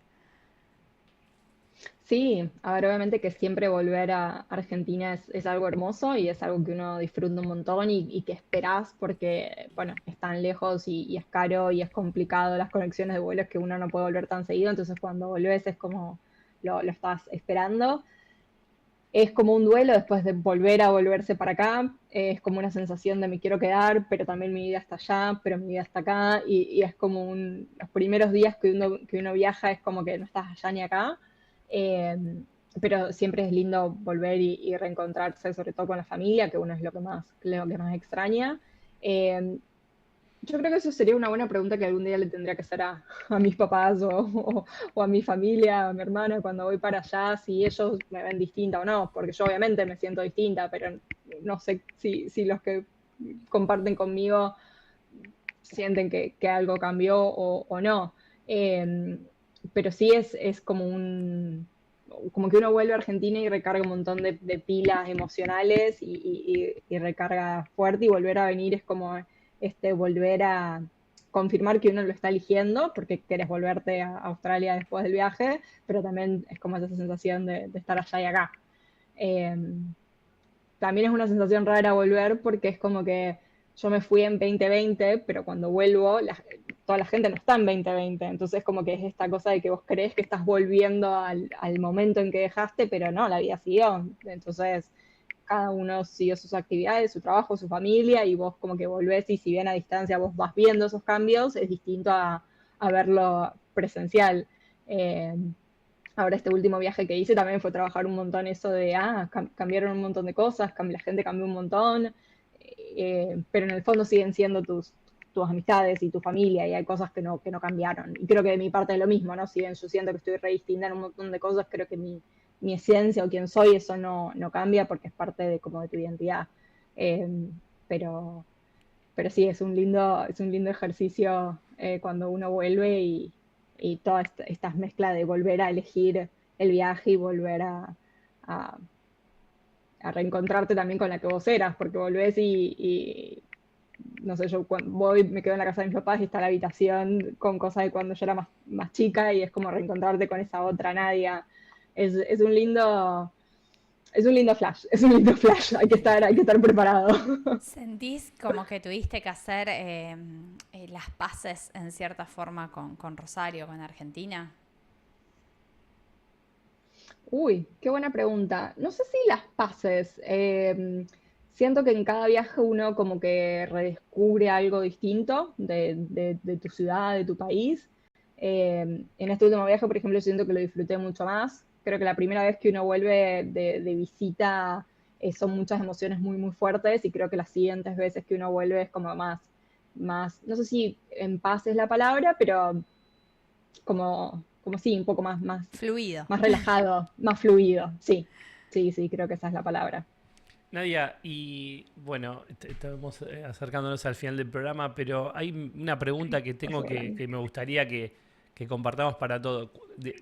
Sí, a ver, obviamente que siempre volver a Argentina es algo hermoso y es algo que uno disfruta un montón y que esperás porque, bueno, es tan lejos y es caro y es complicado las conexiones de vuelos que uno no puede volver tan seguido, entonces cuando volvés es como lo estás esperando. Es como un duelo después de volver a volverse para acá, es como una sensación de me quiero quedar, pero también mi vida está allá, pero mi vida está acá y es como los primeros días que uno viaja es como que no estás allá ni acá. Eh, pero siempre es lindo volver y reencontrarse, sobre todo con la familia, que uno es lo que más extraña. Eh, yo creo que eso sería una buena pregunta que algún día le tendría que hacer a mis papás o a mi familia, a mi hermana, cuando voy para allá, si ellos me ven distinta o no, porque yo obviamente me siento distinta, pero no sé si los que comparten conmigo sienten que algo cambió o no. Eh, pero sí es como que uno vuelve a Argentina y recarga un montón de pilas emocionales y recarga fuerte y volver a venir es como volver a confirmar que uno lo está eligiendo porque quieres volverte a Australia después del viaje, pero también es como esa sensación de estar allá y acá. Eh, También es una sensación rara volver porque es como que yo me fui en 2020, pero cuando vuelvo, toda la gente no está en 2020. Entonces, como que es esta cosa de que vos crees que estás volviendo al momento en que dejaste, pero no, la vida siguió. Entonces, cada uno siguió sus actividades, su trabajo, su familia, y vos como que volvés y si bien a distancia vos vas viendo esos cambios, es distinto a verlo presencial. Eh, Ahora este último viaje que hice también fue trabajar un montón eso de, cambiaron un montón de cosas, la gente cambió un montón, pero en el fondo siguen siendo tus amistades y tu familia y hay cosas que no cambiaron. Y creo que de mi parte es lo mismo, ¿no? Si bien yo siento que estoy re distinta en un montón de cosas, creo que mi esencia o quién soy, eso no cambia porque es parte de, como de tu identidad. Eh, pero, pero sí, es un lindo ejercicio cuando uno vuelve y toda esta mezcla de volver a elegir el viaje y volver a, a reencontrarte también con la que vos eras, porque volvés y no sé, yo cuando voy, me quedo en la casa de mis papás y está la habitación con cosas de cuando yo era más chica y es como reencontrarte con esa otra Nadia. Es un lindo, es un lindo flash, hay que estar preparado. ¿Sentís como que tuviste que hacer las paces en cierta forma con Rosario, con Argentina? Uy, qué buena pregunta. No sé si las paces. siento que en cada viaje uno como que redescubre algo distinto de tu ciudad, de tu país. En este último viaje, por ejemplo, siento que lo disfruté mucho más. Creo que la primera vez que uno vuelve de visita son muchas emociones muy, muy fuertes y creo que las siguientes veces que uno vuelve es como más, no sé si en paz es la palabra, pero como sí, un poco más Fluido. más relajado, más fluido. Sí, sí, creo que esa es la palabra. Nadia, y bueno, estamos acercándonos al final del programa, pero hay una pregunta que tengo que me gustaría que compartamos para todos.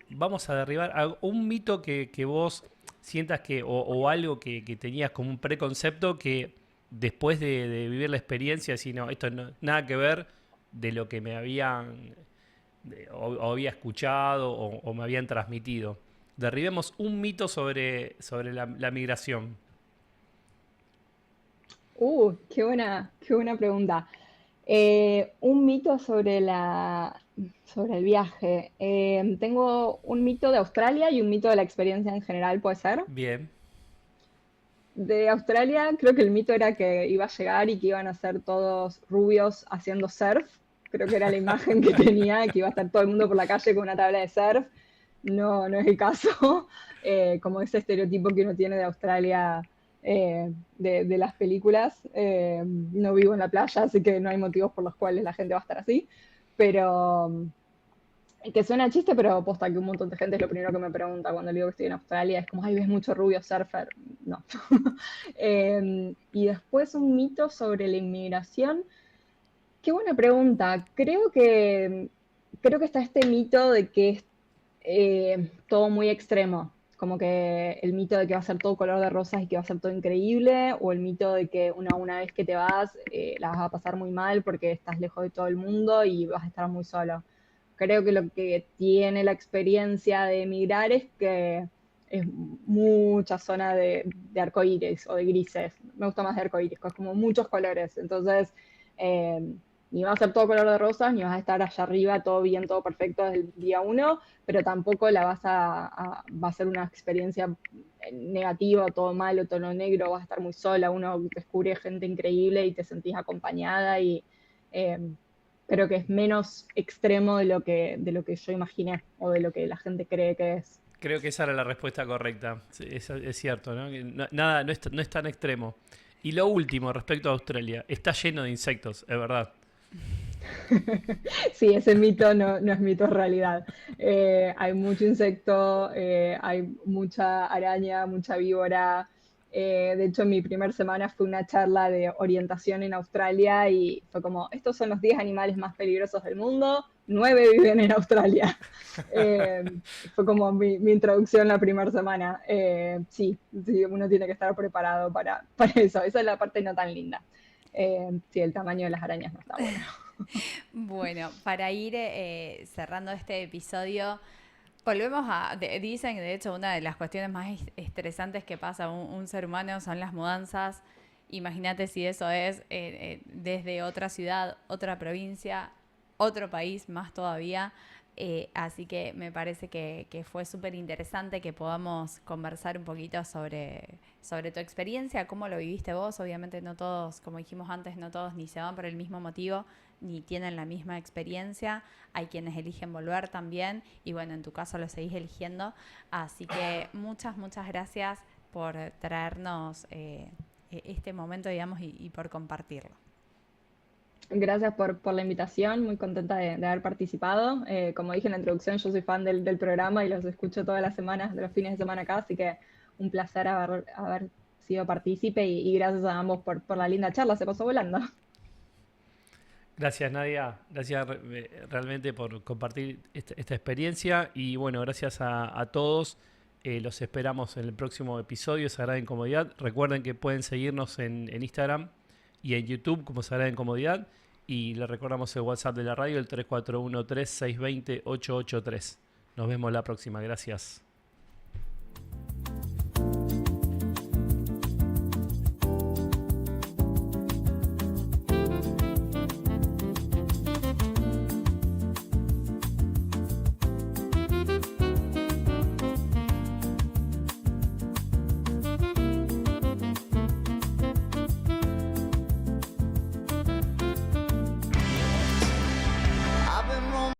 Vamos a derribar un mito que vos sientas o algo que tenías como un preconcepto que después de vivir la experiencia, si no, esto no, nada que ver de lo que me habían o había escuchado o me habían transmitido. Derribemos un mito sobre la migración. Qué buena pregunta. Un mito sobre el viaje. Tengo un mito de Australia y un mito de la experiencia en general, ¿puede ser? Bien. De Australia, creo que el mito era que iba a llegar y que iban a ser todos rubios haciendo surf. Creo que era la imagen que tenía, que iba a estar todo el mundo por la calle con una tabla de surf. No, no es el caso. Como ese estereotipo que uno tiene de Australia de las películas. No vivo en la playa, así que no hay motivos por los cuales la gente va a estar así. Pero que suena a chiste, pero posta que un montón de gente es lo primero que me pregunta cuando le digo que estoy en Australia. Es como, ay, ¿ves mucho rubio surfer? No. Y después un mito sobre la inmigración. Qué buena pregunta. Creo que está este mito de que es todo muy extremo, como que el mito de que va a ser todo color de rosas y que va a ser todo increíble, o el mito de que una vez que te vas la vas a pasar muy mal porque estás lejos de todo el mundo y vas a estar muy solo. Creo que lo que tiene la experiencia de emigrar es que es mucha zona de arcoíris o de grises. Me gusta más de arcoíris, es como muchos colores. Entonces, eh, ni va a ser todo color de rosas, ni vas a estar allá arriba todo bien, todo perfecto desde el día uno, pero tampoco va a ser una experiencia negativa, todo malo, todo negro, vas a estar muy sola, uno descubre gente increíble y te sentís acompañada y eh, creo que es menos extremo de lo que yo imaginé o de lo que la gente cree que es. Creo que esa era la respuesta correcta. Sí, es cierto, ¿no? Que nada, no es tan extremo. Y lo último, respecto a Australia, está lleno de insectos, es verdad. Sí, ese mito no es mito, es realidad. Hay mucho insecto, hay mucha araña, mucha víbora. De hecho, en mi primera semana fue una charla de orientación en Australia y fue como, estos son los 10 animales más peligrosos del mundo, 9 viven en Australia. Fue como mi introducción la primera semana. Sí, uno tiene que estar preparado para eso. Esa es la parte no tan linda. Sí, el tamaño de las arañas no está bueno. Bueno, para ir cerrando este episodio, volvemos dicen de hecho una de las cuestiones más estresantes que pasa a un ser humano son las mudanzas. Imagínate si eso es desde otra ciudad, otra provincia, otro país más todavía. Así que me parece que fue súper interesante que podamos conversar un poquito sobre tu experiencia, cómo lo viviste vos. Obviamente no todos, como dijimos antes, no todos ni se van por el mismo motivo, ni tienen la misma experiencia. Hay quienes eligen volver también y bueno, en tu caso lo seguís eligiendo. Así que muchas gracias por traernos este momento, digamos, y por compartirlo. Gracias por la invitación, muy contenta de haber participado. Como dije en la introducción, yo soy fan del programa y los escucho todas las semanas, de los fines de semana acá, así que un placer haber sido partícipe y gracias a ambos por la linda charla, se pasó volando. Gracias, Nadia. Gracias realmente por compartir esta experiencia y bueno, gracias a todos. Los esperamos en el próximo episodio de Sagrada Incomodidad. Recuerden que pueden seguirnos en Instagram y en YouTube como Sagrada Incomodidad. Y le recordamos el WhatsApp de la radio, el 341-3620-883. Nos vemos la próxima. Gracias.